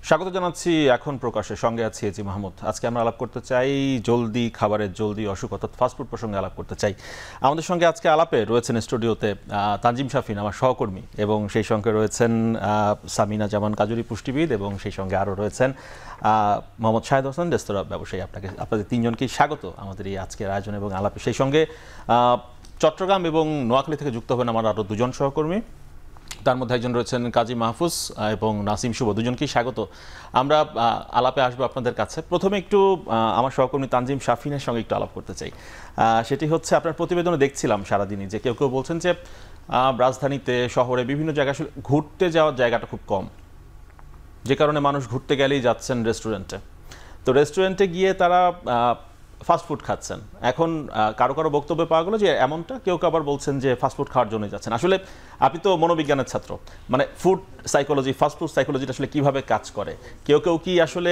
স্বাগত জানাচ্ছি এখন প্রকাশের সঙ্গে আছি এজি মাহমুদ। আজকে আমরা আলাপ করতে চাই জলদি খাবারের জলদি অসুখ অর্থাৎ ফাস্টফুড প্রসঙ্গে আলাপ করতে চাই। আমাদের সঙ্গে আজকে আলাপে রয়েছেন স্টুডিওতে তানজিম শাফিন আমার সহকর্মী, এবং সেই সঙ্গে রয়েছেন সামিনা জামান কাজুরি পুষ্টিবিদ, এবং সেই সঙ্গে আরও রয়েছেন মোহাম্মদ শাহেদ হোসেন রেস্তোরাঁ ব্যবসায়ী। আপনাদের তিনজনকেই স্বাগত আমাদের এই আজকের আয়োজন এবং আলাপে। সেই সঙ্গে চট্টগ্রাম এবং নোয়াখালী থেকে যুক্ত হবেন আমার আরও দুজন সহকর্মী, তার মধ্যে একজন রয়েছেন কাজী মাহফুজ এবং নাসিম শুভ। দুজনকেই স্বাগত। আমরা আলাপে আসবো আপনাদের কাছে। প্রথমে একটু আমার সহকর্মী তানজিম শাফিনের সঙ্গে একটু আলাপ করতে চাই। সেটি হচ্ছে, আপনার প্রতিবেদনে দেখছিলাম সারাদিনই যে কেউ কেউ বলছেন যে রাজধানীতে শহরে বিভিন্ন জায়গায় আসলে ঘুরতে যাওয়ার জায়গাটা খুব কম, যে কারণে মানুষ ঘুরতে গেলেই যাচ্ছেন রেস্টুরেন্টে। তো রেস্টুরেন্টে গিয়ে তারা ফাস্টফুড খাচ্ছেন। এখন কারো কারো বক্তব্যে পাওয়া গেলো যে এমনটা, কেউ কেউ আবার বলছেন যে ফাস্টফুড খাওয়ার জন্য যাচ্ছেন। আসলে আপনি তো মনোবিজ্ঞানের ছাত্র, মানে ফুড সাইকোলজি, ফাস্টফুড সাইকোলজিটা আসলে কিভাবে কাজ করে? কেউ কেউ কি আসলে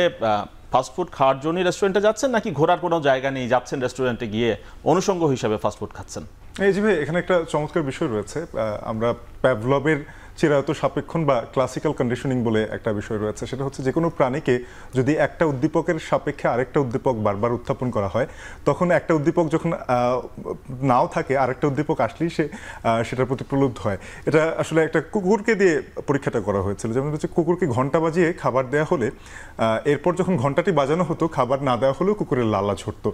ফাস্টফুড খাওয়ার জন্যই রেস্টুরেন্টে যাচ্ছেন, নাকি ঘোরার কোনো জায়গা নেই, যাচ্ছেন রেস্টুরেন্টে গিয়ে অনুষঙ্গ হিসাবে ফাস্টফুড খাচ্ছেন? এই যে ভাই, এখানে একটা চমৎকার বিষয় রয়েছে। আমরা প্যাভলভের চিরায়ত সাপেক্ষণ বা ক্লাসিক্যাল কন্ডিশনিং বলে একটা বিষয় রয়েছে। সেটা হচ্ছে যে কোনো প্রাণীকে যদি একটা উদ্দীপকের সাপেক্ষে আরেকটা উদ্দীপক বারবার উত্থাপন করা হয়, তখন একটা উদ্দীপক যখন নাও থাকে, আরেকটা উদ্দীপক আসলেই সে সেটার প্রতি প্রলুব্ধ হয়। এটা আসলে একটা কুকুরকে দিয়ে পরীক্ষাটা করা হয়েছিল। যেমন হচ্ছে কুকুরকে ঘন্টা বাজিয়ে খাবার দেওয়া হলে এরপর যখন ঘন্টাটি বাজানো হতো, খাবার না দেওয়া হলেও কুকুরের লালা ঝরতো।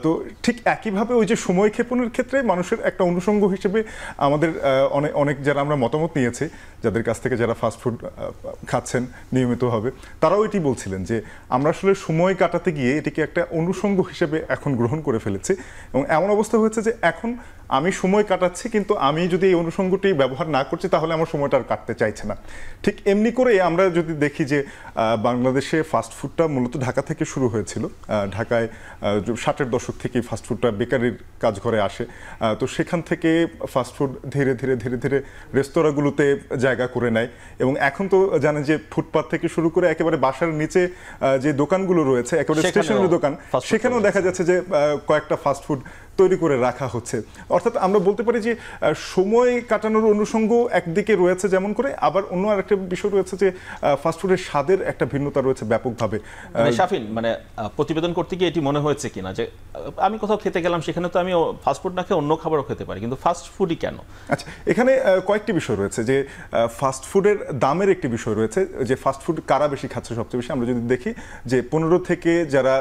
তো ঠিক একইভাবে ওই যে সময় ক্ষেপণের ক্ষেত্রে মানুষের একটা অনুষঙ্গ হিসেবে আমাদের অনেক যারা আমরা মতামত নিয়েছি, যাদের কাছ থেকে যারা ফাস্টফুড খাচ্ছেন নিয়মিতভাবে, তারাও এটি বলছিলেন যে আমরা আসলে সময় কাটাতে গিয়ে এটিকে একটা অনুষঙ্গ হিসেবে এখন গ্রহণ করে ফেলেছি। এবং এমন অবস্থা হয়েছে যে এখন আমি সময় কাটাচ্ছি, কিন্তু আমি যদি এই অনুষঙ্গটি ব্যবহার না করছি তাহলে আমার সময়টা আর কাটতে চাইছে না। ঠিক এমনি করে আমরা যদি দেখি যে বাংলাদেশে ফাস্টফুডটা মূলত ঢাকা থেকে শুরু হয়েছিল। ঢাকায় 60-এর দশক থেকেই ফাস্টফুডটা বেকারির কাজঘরে আসে। তো সেখান থেকে ফাস্টফুড ধীরে ধীরে ধীরে ধীরে রেস্তোরাঁগুলোতে জায়গা করে নেয়। এবং এখন তো জানেন যে ফুটপাথ থেকে শুরু করে একেবারে বাসার নিচে যে দোকানগুলো রয়েছে, একেবারে স্টেশনারি দোকান, সেখানেও দেখা যাচ্ছে যে কয়েকটা ফাস্টফুড তৈরি করে রাখা হচ্ছে। অর্থাৎ আমরা বলতে পারি যে সময় কাটানোর অনুষঙ্গ একদিকে রয়েছে যেমন করে, আবার অন্য আরেকটা বিষয় রয়েছে যে ফাস্টফুডের স্বাদের একটা ভিন্নতা রয়েছে ব্যাপকভাবে। শাফিন, মানে প্রতিবেদন করতে গিয়ে এটি মনে হয়েছে কিনা যে আমি কোথাও খেতে গেলাম, সেখানে তো আমি ফাস্টফুড না খেয়ে অন্য খাবারও খেতে পারি, কিন্তু ফাস্টফুডই কেন? আচ্ছা, এখানে কয়েকটি বিষয় রয়েছে। যে ফাস্টফুডের দামের একটি বিষয় রয়েছে, যে ফাস্টফুড কারা বেশি খাচ্ছে সবচেয়ে বেশি। আমরা যদি দেখি যে 15 থেকে যারা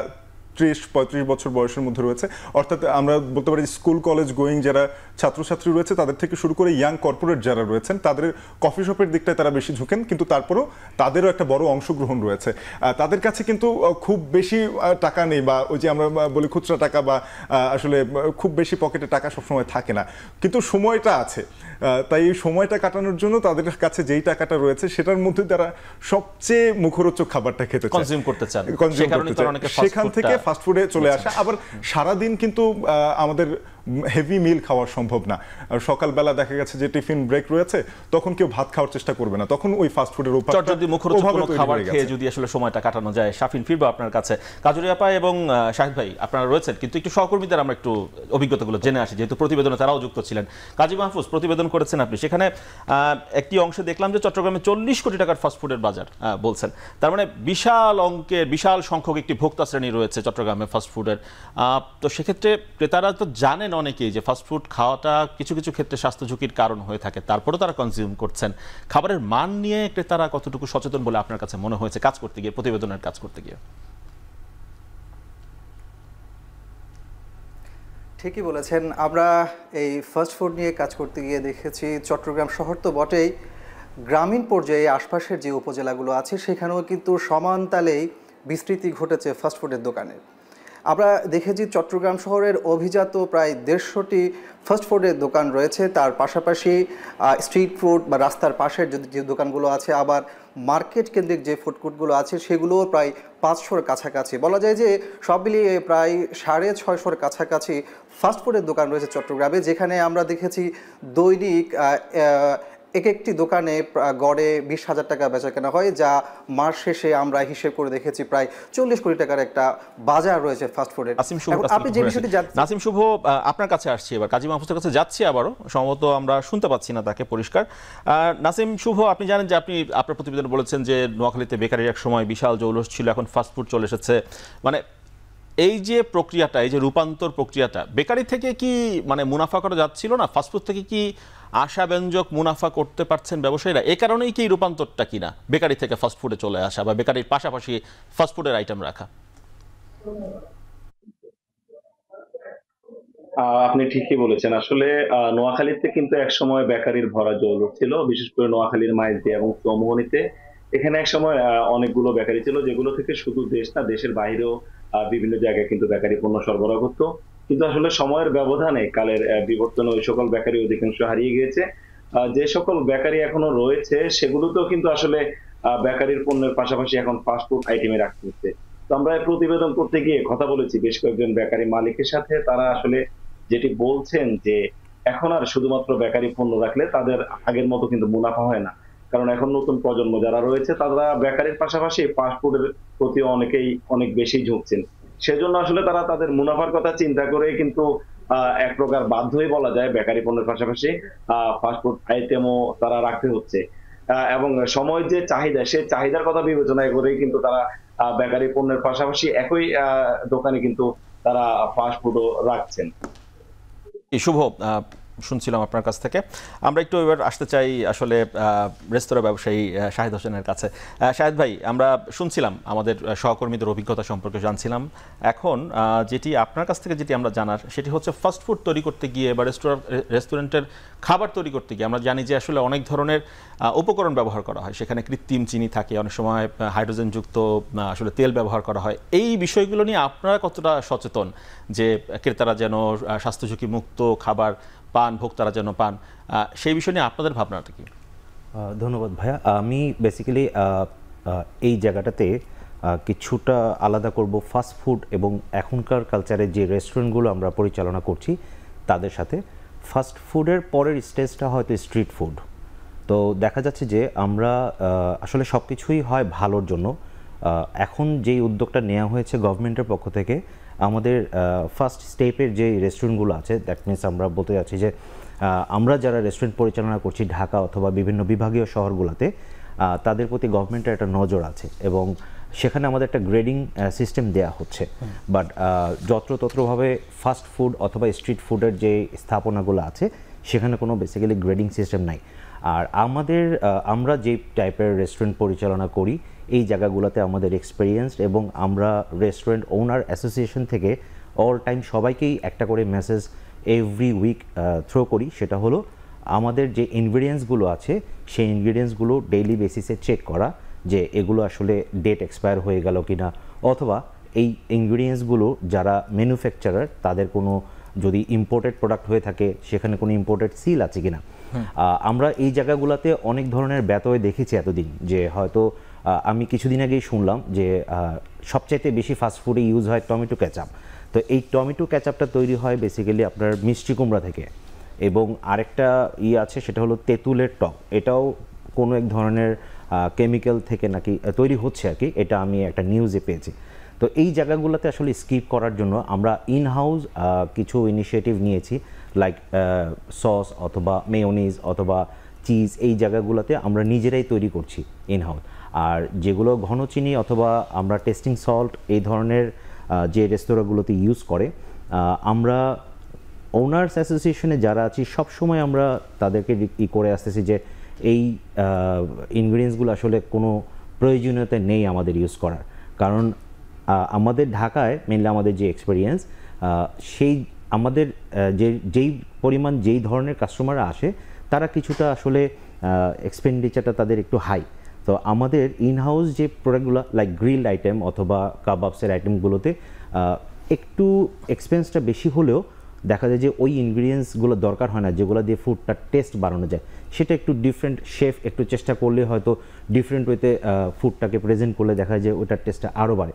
30-35 বছর বয়সের মধ্যে রয়েছে, অর্থাৎ আমরা বলতে পারি স্কুল কলেজ গোয়িং যারা ছাত্রছাত্রী রয়েছে, তাদের থেকে শুরু করে ইয়াং কর্পোরেট যারা রয়েছেন, তাদের কফি শপের দিকটায় তারা বেশি ঝুঁকেন। কিন্তু তারপরেও তাদেরও একটা বড় অংশগ্রহণ রয়েছে। তাদের কাছে কিন্তু খুব বেশি টাকা নেই, বা ওই যে আমরা বলি খুচরা টাকা, বা আসলে খুব বেশি পকেটে টাকা সবসময় থাকে না, কিন্তু সময়টা আছে। তাই এই সময়টা কাটানোর জন্য তাদের কাছে যেই টাকাটা রয়েছে সেটার মধ্যে তারা সবচেয়ে মুখরোচক খাবারটা খেতে চায়, কনজিউম করতে চান। সেখান থেকে ফাস্টফুডে চলে আসা। আবার সারাদিন কিন্তু আমাদের হেভি মিল খাওয়া সম্ভব না। সকালবেলা দেখা গেছে যে টিফিন ব্রেক রয়েছে, তখন কেউ ভাত খাওয়ার চেষ্টা করবে না, তখন ওই ফাস্টফুডের খাবার খেয়ে যদি আসলে সময়টা কাটানো যায়। শাফিন, ফিরবো আপনার কাছে। কাজুরি আপা এবং শাহিদ ভাই আপনারা রয়েছেন, কিন্তু একটু সহকর্মীদের আমরা একটু অভিজ্ঞতাগুলো জেনে আসি, যেহেতু প্রতিবেদনে তারাও যুক্ত ছিলেন। কাজী মাহফুজ, প্রতিবেদন করেছেন আপনি, সেখানে একটি অংশে দেখলাম যে চট্টগ্রামে 40 কোটি টাকার ফাস্টফুডের বাজার বলছেন। তার মানে বিশাল অঙ্কের, বিশাল সংখ্যক একটি ভোক্তা শ্রেণী রয়েছে চট্টগ্রামে ফাস্টফুডের। তো সেক্ষেত্রে ক্রেতারা তো জানেন অনেকেই যে ফাস্টফুড খাওয়াটা কিছু কিছু ক্ষেত্রে স্বাস্থ্য ঝুঁকির কারণ হয়ে থাকে, তারপরেও তারা কনজিউম করছেন। খাবারের মান নিয়ে ক্রেতারা কতটুকু সচেতন বলে আপনার কাছে মনে হয়েছে কাজ করতে গিয়ে, প্রতিবেদনের কাজ করতে গিয়ে? ঠিকই বলেছেন। আমরা এই ফাস্ট ফুড নিয়ে কাজ করতে গিয়ে দেখেছি চট্টগ্রাম শহর তো বটেই, গ্রামীণ পর্যায়ে আশপাশের যে উপজেলাগুলো আছে সেখানেও কিন্তু সমান তালেই বিস্তৃতি ঘটেছে ফাস্টফুডের দোকানের। আমরা দেখেছি চট্টগ্রাম শহরের অভিজাত প্রায় 150টি ফাস্টফুডের দোকান রয়েছে। তার পাশাপাশি স্ট্রিট ফুড বা রাস্তার পাশের যে দোকানগুলো আছে, আবার মার্কেট কেন্দ্রিক যে ফুডকোর্টগুলো আছে সেগুলোও প্রায় 500-র কাছাকাছি। বলা যায় যে সব মিলিয়ে প্রায় 650-র কাছাকাছি ফাস্টফুডের দোকান রয়েছে চট্টগ্রামে, যেখানে আমরা দেখেছি দৈনিক এক একটি দোকানে গড়ে 20,000 টাকা বেচা কেনা হয়, যা মাস শেষে আমরা হিসেব করে দেখেছি প্রায় 40 কোটি টাকার একটা বাজার রয়েছে ফাস্টফুডের। আপনি যে বিষয়টি নাসিম শুভ, আপনার কাছে আসছি এবার, কাজী মাহফুজের কাছে যাচ্ছি আবারও, সম্ভবত আমরা শুনতে পাচ্ছি না তাকে পরিষ্কার। নাসিম শুভ, আপনি জানেন যে আপনি আপনার প্রতিবেদনে বলেছেন যে নোয়াখালীতে বেকারির এক সময় বিশাল জৌলুস ছিল, এখন ফাস্টফুড চলে এসেছে। মানে এই যে প্রক্রিয়াটা, এই যে রূপান্তর প্রক্রিয়াটা, বেকারি থেকে কি মানে মুনাফা করা যাচ্ছিল না? ফাস্টফুড থেকে কি আশাব্যঞ্জক মুনাফা করতে পারছেন ব্যবসায়ীরা? এই কারণেই কি রূপান্তরটা কিনা বেকারি থেকে ফাস্টফুডে চলে আসা বা বেকারির পাশাপাশি ফাস্টফুডের আইটেম রাখা? আপনি ঠিকই বলেছেন। আসলে নোয়াখালীতে কিন্তু একসময় বেকারির ভরা জৌলুস ছিল, বিশেষ করে নোয়াখালীর মাইজদী এবং চৌমুহনীতে। এখানে একসময় অনেকগুলো বেকারি ছিল, যেগুলো থেকে শুধু দেশ না, দেশের বাইরেও বিভিন্ন জায়গায় কিন্তু বেকারি পণ্য সরবরাহ করতো। কিন্তু আসলে সময়ের ব্যবধানে, কালের বিবর্তনে ওই সকল বেকারি অধিকাংশ হারিয়ে গিয়েছে। যে সকল বেকারি এখনো রয়েছে সেগুলোতেও কিন্তু আসলে বেকারির পণ্যের পাশাপাশি এখন ফাস্টফুড আইটেমে রাখতে হচ্ছে। তো আমরা প্রতিবেদন করতে গিয়ে কথা বলেছি বেশ কয়েকজন বেকারি মালিকের সাথে। তারা আসলে যেটি বলছেন যে এখন আর শুধুমাত্র বেকারি পণ্য রাখলে তাদের আগের মতো কিন্তু মুনাফা হয় না, কারণ এখন নতুন প্রজন্ম যারা রয়েছে তারা বেকারির পাশাপাশি ফাস্টফুডের প্রতি অনেক বেশি ঝুঁকছেন। সেজন্য আসলে তারা তাদের মুনাফার কথা চিন্তা করে কিন্তু এক প্রকার বাধ্যই বলা যায় বেকারি পণ্যের পাশাপাশি ফাস্টফুড আইটেমও তারা রাখতে হচ্ছে। এবং সময়ের যে চাহিদা, সেই চাহিদার কথা বিবেচনায় করেই কিন্তু তারা বেকারি পণ্যের পাশাপাশি একই দোকানে কিন্তু তারা ফাস্টফুডও রাখছেন। শুভ, শুনছিলাম আপনার কাছ থেকে। আমরা একটু এবার আসতে চাই আসলে রেস্তোরাঁ ব্যবসায়ী শাহেদ হোসেনের কাছে। শাহেদ ভাই, আমরা শুনছিলাম আমাদের সহকর্মীদের অভিজ্ঞতা সম্পর্কে জানছিলাম। এখন যেটি আপনার কাছ থেকে যেটি আমরা জানার, সেটি হচ্ছে ফাস্টফুড তৈরি করতে গিয়ে বা রেস্টুরেন্টের খাবার তৈরি করতে গিয়ে আমরা জানি যে আসলে অনেক ধরনের উপকরণ ব্যবহার করা হয়। সেখানে কৃত্রিম চিনি থাকে, অনেক সময় হাইড্রোজেনযুক্ত আসলে তেল ব্যবহার করা হয়। এই বিষয়গুলো নিয়ে আপনারা কতটা সচেতন যে ক্রেতারা যেন স্বাস্থ্য ঝুঁকি মুক্ত খাবার পান, ভোক্তারা যেন পান, সেই বিষয় নিয়ে আপনাদের ভাবনাটা কি? ধন্যবাদ ভাইয়া। আমি বেসিক্যালি এই জায়গাটাতে কিছুটা আলাদা করব ফাস্ট ফুড এবং এখনকার কালচারে যে রেস্টুরেন্টগুলো আমরা পরিচালনা করছি তাদের সাথে। ফাস্ট ফুডের পরের স্টেজটা হয়তো স্ট্রিট ফুড। তো দেখা যাচ্ছে যে আমরা আসলে সব কিছুই হয় ভালোর জন্য। এখন যেই উদ্যোগটা নেওয়া হয়েছে গভর্নমেন্টের পক্ষ থেকে, আমাদের ফার্স্ট স্টেপের যে রেস্টুরেন্টগুলো আছে, দ্যাট মিনস আমরা বলতে যাচ্ছি যে আমরা যারা রেস্টুরেন্ট পরিচালনা করছি ঢাকা অথবা বিভিন্ন বিভাগীয় শহরগুলোতে, তাদের প্রতি গভর্নমেন্টের একটা নজর আছে এবং সেখানে আমাদের একটা গ্রেডিং সিস্টেম দেয়া হচ্ছে। বাট যত্রতত্রভাবে ফাস্ট ফুড অথবা স্ট্রিট ফুডের যে স্থাপনাগুলো আছে সেখানে কোনো বেসিক্যালি গ্রেডিং সিস্টেম নাই। আর আমরা যে টাইপের রেস্টুরেন্ট পরিচালনা করি এই জায়গাগুলোতে আমাদের এক্সপিরিয়েন্স, এবং আমরা রেস্টুরেন্ট ওনার অ্যাসোসিয়েশন থেকে অল টাইম সবাইকেই একটা করে মেসেজ এভরি উইক থ্রো করি। সেটা হলো আমাদের যে ইনগ্রিডিয়েন্টসগুলো আছে সেই ইনগ্রিডিয়েন্টসগুলো ডেইলি বেসিসে চেক করা যে এগুলো আসলে ডেট এক্সপায়ার হয়ে গেল কিনা, অথবা এই ইনগ্রিডিয়েন্টসগুলো যারা ম্যানুফ্যাকচারার তাদের কোনো যদি ইম্পোর্টেড প্রোডাক্ট হয়ে থাকে সেখানে কোনো ইম্পোর্টেড সিল আছে কিনা। আমরা এই জায়গাগুলোতে অনেক ধরনের ব্যতয় দেখেছি এতদিন, যে হয়তো আমি কিছুদিন আগেই শুনলাম যে সবচাইতে বেশি ফাস্টফুডে ইউজ হয় টমেটো ক্যাচাপ। তো এই টমেটো ক্যাচাপটা তৈরি হয় বেসিক্যালি আপনার মিষ্টি কুমড়া থেকে, এবং আরেকটা আছে সেটা হলো তেঁতুলের টক। এটাও কোনো এক ধরনের কেমিক্যাল থেকে নাকি তৈরি হচ্ছে আর কি, এটা আমি একটা নিউজে পেয়েছি। তো এই জায়গাগুলোতে আসলে স্কিপ করার জন্য আমরা ইন হাউস কিছু ইনিশিয়েটিভ নিয়েছি, লাইক সস অথবা মেয়োনিজ অথবা চিজ। এই জায়গাগুলোতে আমরা নিজেরাই তৈরি করছি ইন হাউস। আর যেগুলো ঘন চিনি অথবা আমরা টেস্টিং সল্ট এই ধরনের যে রেস্তোরাঁগুলোতে ইউজ করে, আমরা ওনার্স অ্যাসোসিয়েশনে যারা আছি সবসময় আমরা তাদেরকে করে আসতেছি যে এই ইনগ্রিডিয়েন্টসগুলো আসলে কোনো প্রয়োজনীয়তা নেই আমাদের ইউজ করার। কারণ আমাদের ঢাকায় মেনলি আমাদের যে এক্সপিরিয়েন্স, সেই আমাদের যেই পরিমাণ যেই ধরনের কাস্টমাররা আসে তারা কিছুটা আসলে এক্সপেন্ডিচারটা তাদের একটু হাই। তো আমাদের ইনহাউস যে প্রোডাক্টগুলো লাইক গ্রিলড আইটেম অথবা কাবাবসের আইটেমগুলোতে একটু এক্সপেন্সটা বেশি হলেও দেখা যায় যে ওই ইনগ্রিডিয়েন্টসগুলো দরকার হয় না, যেগুলো দিয়ে ফুডটার টেস্ট বাড়ানো যায়। সেটা একটু ডিফারেন্ট শেফ একটু চেষ্টা করলে হয়তো ডিফারেন্ট ওয়েতে ফুডটাকে প্রেজেন্ট করলে দেখা যায় ওটার টেস্টটা আরও বাড়ে।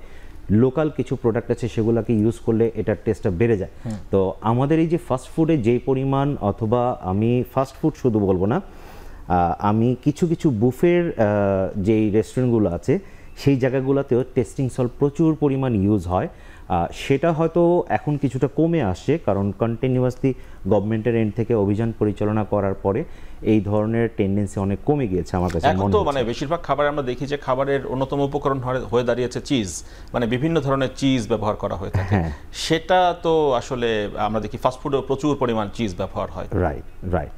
লোকাল কিছু প্রোডাক্ট আছে সেগুলোকে ইউজ করলে এটার টেস্টটা বেড়ে যায়। তো আমাদের এই যে ফাস্ট ফুডে যেই পরিমাণ, অথবা আমি ফাস্ট ফুড শুধু বলবো না, আমি কিছু কিছু বুফের যেই রেস্টুরেন্টগুলো আছে সেই জায়গাগুলোতেও টেস্টিং সল্ট প্রচুর পরিমাণ ইউজ হয়। সেটা হয়তো এখন কিছুটা কমে আসছে, কারণ কন্টিনিউয়াসলি গভর্নমেন্টের এন্ড থেকে অভিযান পরিচালনা করার পরে এই ধরনের টেন্ডেন্সি অনেক কমে গিয়েছে আমার কাছে এখন তো মানে বেশিরভাগ খাবারে আমরা দেখি যে খাবারের অন্যতম উপকরণ হয়ে দাঁড়িয়েছে চিজ, মানে বিভিন্ন ধরনের চিজ ব্যবহার করা হয়ে থাকে। সেটা তো আসলে আমরা দেখি ফাস্টফুডেও প্রচুর পরিমাণ চিজ ব্যবহার হয়। রাইট।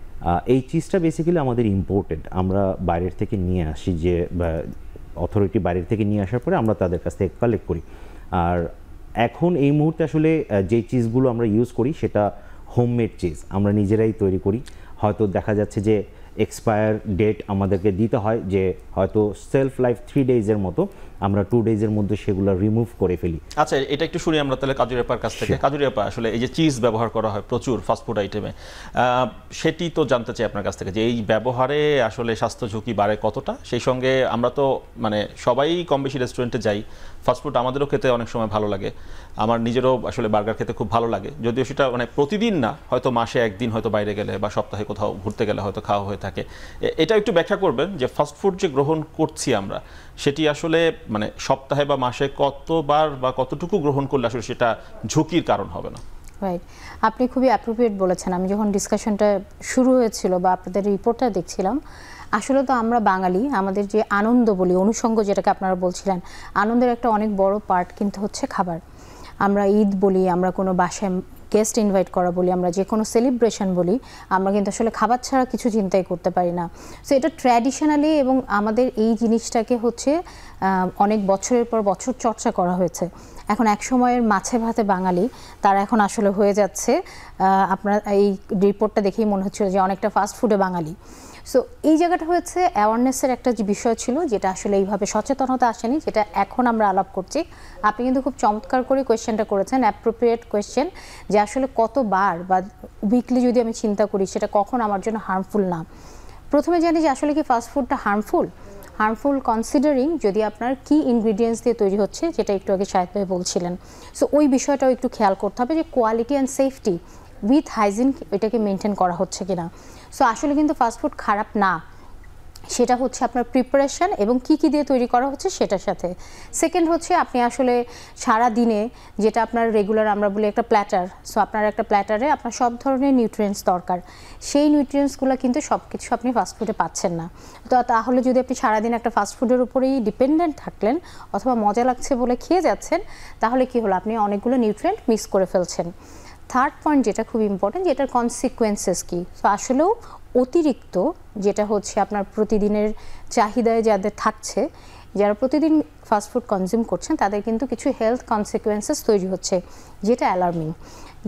এই চিজটা বেসিক্যালি আমাদের ইম্পোর্টেড, আমরা বাইরের থেকে নিয়ে আসি, যে অথরিটি বাইরের থেকে নিয়ে আসার পরে আমরা তাদের কাছ থেকে কালেক্ট করি। আর এখন এই মুহূর্তে আসলে যে চিজগুলো আমরা ইউজ করি সেটা হোমমেড চিজ, আমরা নিজেরাই তৈরি করি। হয়তো দেখা যাচ্ছে যে এক্সপায়ার ডেট আমাদেরকে দিতে হয়, যে হয়তো সেলফ লাইফ 3 ডেজের মতো, আমরা 2 ডেজের মধ্যে সেগুলো রিমুভ করে ফেলি। আচ্ছা, এটা একটু শুনি আমরা তাহলে কাজুরি আপার কাছ থেকে। কাজুরি আপা, আসলে এই যে চিজ ব্যবহার করা হয় প্রচুর ফাস্টফুড আইটেমে, সেটি তো জানতে চাই আপনার কাছ থেকে যে এই ব্যবহারে আসলে স্বাস্থ্য ঝুঁকি বাড়ে কতটা। সেই সঙ্গে আমরা তো মানে সবাই কম বেশি রেস্টুরেন্টে যাই, ফাস্টফুড আমাদেরও খেতে অনেক সময় ভালো লাগে, আমার নিজেরও আসলে বার্গার খেতে খুব ভালো লাগে, যদিও সেটা মানে প্রতিদিন না, হয়তো মাসে একদিন হয়তো বাইরে গেলে বা সপ্তাহে কোথাও ঘুরতে গেলে হয়তো খাওয়া হয়ে থাকে। এটা একটু ব্যাখ্যা করবেন যে ফাস্টফুড যে গ্রহণ করছি আমরা, সেটি আসলে মানে সপ্তাহে বা মাসে কতবার বা কতটুকু গ্রহণ করলে আসলে সেটা ঝুঁকির কারণ হবে না? রাইট, আপনি খুবই অ্যাপ্রোপ্রিয়েট বলেছেন। আমি যখন ডিসকাশনটা শুরু হয়েছিল বা আপনাদের রিপোর্টটা দেখছিলাম, আসলে তো আমরা বাঙালি, আমাদের যে আনন্দ বলি, অনুষঙ্গ যেটাকে আপনারা বলছিলেন, আনন্দের একটা অনেক বড় পার্ট কিন্তু হচ্ছে খাবার। আমরা ঈদ বলি, আমরা কোনো বাসায় গেস্ট ইনভাইট করা বলি, আমরা যে কোনো সেলিব্রেশন বলি, আমরা কিন্তু আসলে খাবার ছাড়া কিছু চিন্তাই করতে পারি না। সো এটা ট্র্যাডিশনালি এবং আমাদের এই জিনিসটাকে হচ্ছে অনেক বছরের পর বছর চর্চা করা হয়েছে। এখন এক সময়ের মাছে ভাতে বাঙালি, তারা এখন আসলে হয়ে যাচ্ছে, আপনার এই রিপোর্টটা দেখেই মনে হচ্ছিল যে অনেকটা ফাস্ট ফুডে বাঙালি। সো এই জায়গাটা হচ্ছে অ্যাওয়ারনেসের একটা যে বিষয় ছিল, যেটা আসলে এইভাবে সচেতনতা আসেনি, যেটা এখন আমরা আলাপ করছি। আপনি কিন্তু খুব চমৎকার করে কোয়েশ্চেনটা করেছেন, অ্যাপ্রোপ্রিয়েট কোয়েশ্চেন, যে আসলে কতবার বা উইকলি যদি আমি চিন্তা করি সেটা কখন আমার জন্য হার্মফুল না। প্রথমে জানি যে আসলে কি ফাস্টফুডটা হার্মফুল কনসিডারিং যদি আপনার কি ইনগ্রিডিয়েন্টস দিয়ে তৈরি হচ্ছে, যেটা একটু আগে শাহেদ ভাই বলছিলেন। সো ওই বিষয়টাও একটু খেয়াল করতে হবে যে quality and safety with hygiene এটাকে মেনটেন করা হচ্ছে কিনা। সো আসলে কিন্তু ফাস্টফুড খারাপ না, সেটা হচ্ছে আপনার প্রিপারেশন এবং কি দিয়ে তৈরি করা হচ্ছে সেটার সাথে। সেকেন্ড হচ্ছে আপনি আসলে সারা দিনে যেটা আপনার রেগুলার আমরা বলি একটা প্ল্যাটার, সো আপনার একটা প্ল্যাটারে আপনার সব ধরনের নিউট্রিয়েন্টস দরকার, সেই নিউট্রিয়েন্টসগুলো কিন্তু সব কিছু আপনি ফাস্টফুডে পাচ্ছেন না। তো তাহলে যদি আপনি সারাদিন একটা ফাস্টফুডের উপরেই ডিপেন্ডেন্ট থাকলেন অথবা মজা লাগছে বলে খেয়ে যাচ্ছেন, তাহলে কি হলো, আপনি অনেকগুলো নিউট্রিয়েন্ট মিস করে ফেলছেন। থার্ড পয়েন্ট যেটা খুব ইম্পর্টেন্ট, যেটার কনসিকুয়েন্সেস কি। তো আসলেও অতিরিক্ত যেটা হচ্ছে আপনার প্রতিদিনের চাহিদায় যাদের থাকছে, যারা প্রতিদিন ফাস্টফুড কনজিউম করছেন, তাদের কিন্তু কিছু হেলথ কনসিকুয়েন্সেস তৈরি হচ্ছে, যেটা অ্যালার্মিং।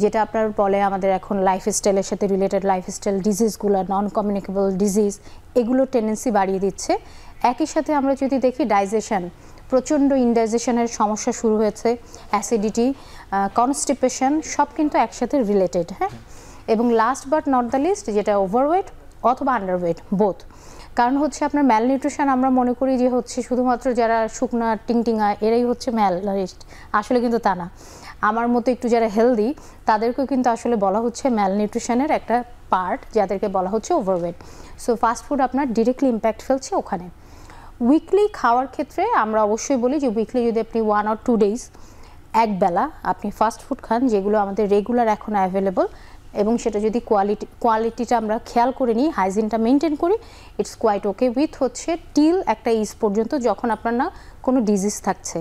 যেটা আপনার বলে আমাদের এখন লাইফস্টাইলের সাথে রিলেটেড লাইফস্টাইল ডিজিজগুলো, নন কমিউনিকেবল ডিজিজ, এগুলো টেন্ডেন্সি বাড়িয়ে দিচ্ছে। একই সাথে আমরা যদি দেখি ডাইজেশন, প্রচণ্ড ইনডাইজেশনের সমস্যা শুরু হয়েছে, অ্যাসিডিটি, কনস্টিপেশন, সব কিন্তু একসাথে রিলেটেড। হ্যাঁ, এবং last but not the least, যেটা ওভারওয়েট অথবা আন্ডারওয়েট, বোথ। কারণ হচ্ছে আপনার ম্যালনিউট্রিশন আমরা মনে করি যে হচ্ছে শুধুমাত্র যারা শুকনা টিংটিঙা এরাই হচ্ছে ম্যালনারিশড, আসলে কিন্তু তা না। আমার মতো একটু যারা হেলদি তাদেরকেও কিন্তু আসলে বলা হচ্ছে ম্যালনিউট্রিশনের একটা পার্ট, যাদেরকে বলা হচ্ছে ওভারওয়েট। সো ফাস্টফুড আপনার ডিরেক্টলি ইম্প্যাক্ট ফেলছে ওখানে। উইকলি খাওয়ার ক্ষেত্রে আমরা অবশ্যই বলি যে উইকলি যদি আপনি 1 or 2 days একবেলা আপনি ফাস্ট ফুড খান, যেগুলো আমাদের রেগুলার এখন অ্যাভেলেবল, এবং সেটা যদি কোয়ালিটিটা আমরা খেয়াল করে নিই, হাইজিনটা মেনটেন করি, ইটস কোয়াইট ওকে উইথ হচ্ছে টিল একটা ইজ পর্যন্ত, যখন আপনার না কোনো ডিজিজ থাকছে।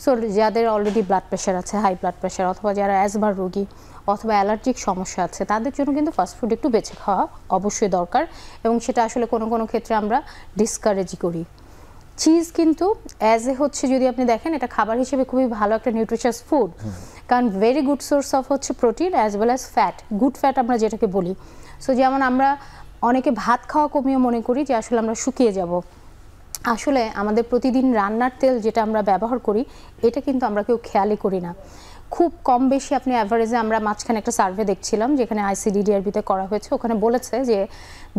সো যাদের অলরেডি ব্লাড প্রেশার আছে, হাই ব্লাড প্রেশার, অথবা যারা অ্যাজমার রোগী অথবা অ্যালার্জিক সমস্যা আছে, তাদের জন্য কিন্তু ফাস্টফুড একটু বেছে খাওয়া অবশ্যই দরকার, এবং সেটা আসলে কোনো ক্ষেত্রে আমরা ডিসকারেজই করি। চিজ কিন্তু অ্যাজ এ হচ্ছে যদি আপনি দেখেন, এটা খাবার হিসেবে খুবই ভালো একটা নিউট্রিশাস ফুড, কারণ ভেরি গুড সোর্স অফ হচ্ছে protein as well as fat, good fat আমরা যেটাকে বলি। সো যেমন আমরা অনেকে ভাত খাওয়া কমিয়ে মনে করি যে আসলে আমরা শুকিয়ে যাব, আসলে আমাদের প্রতিদিন রান্নার তেল যেটা আমরা ব্যবহার করি, এটা কিন্তু আমরা কেউ খেয়ালই করি না। খুব কম বেশি আপনি অ্যাভারেজে, আমরা মাঝখানে একটা সার্ভে দেখছিলাম যেখানে ICDDRBতে করা হয়েছে, ওখানে বলেছে যে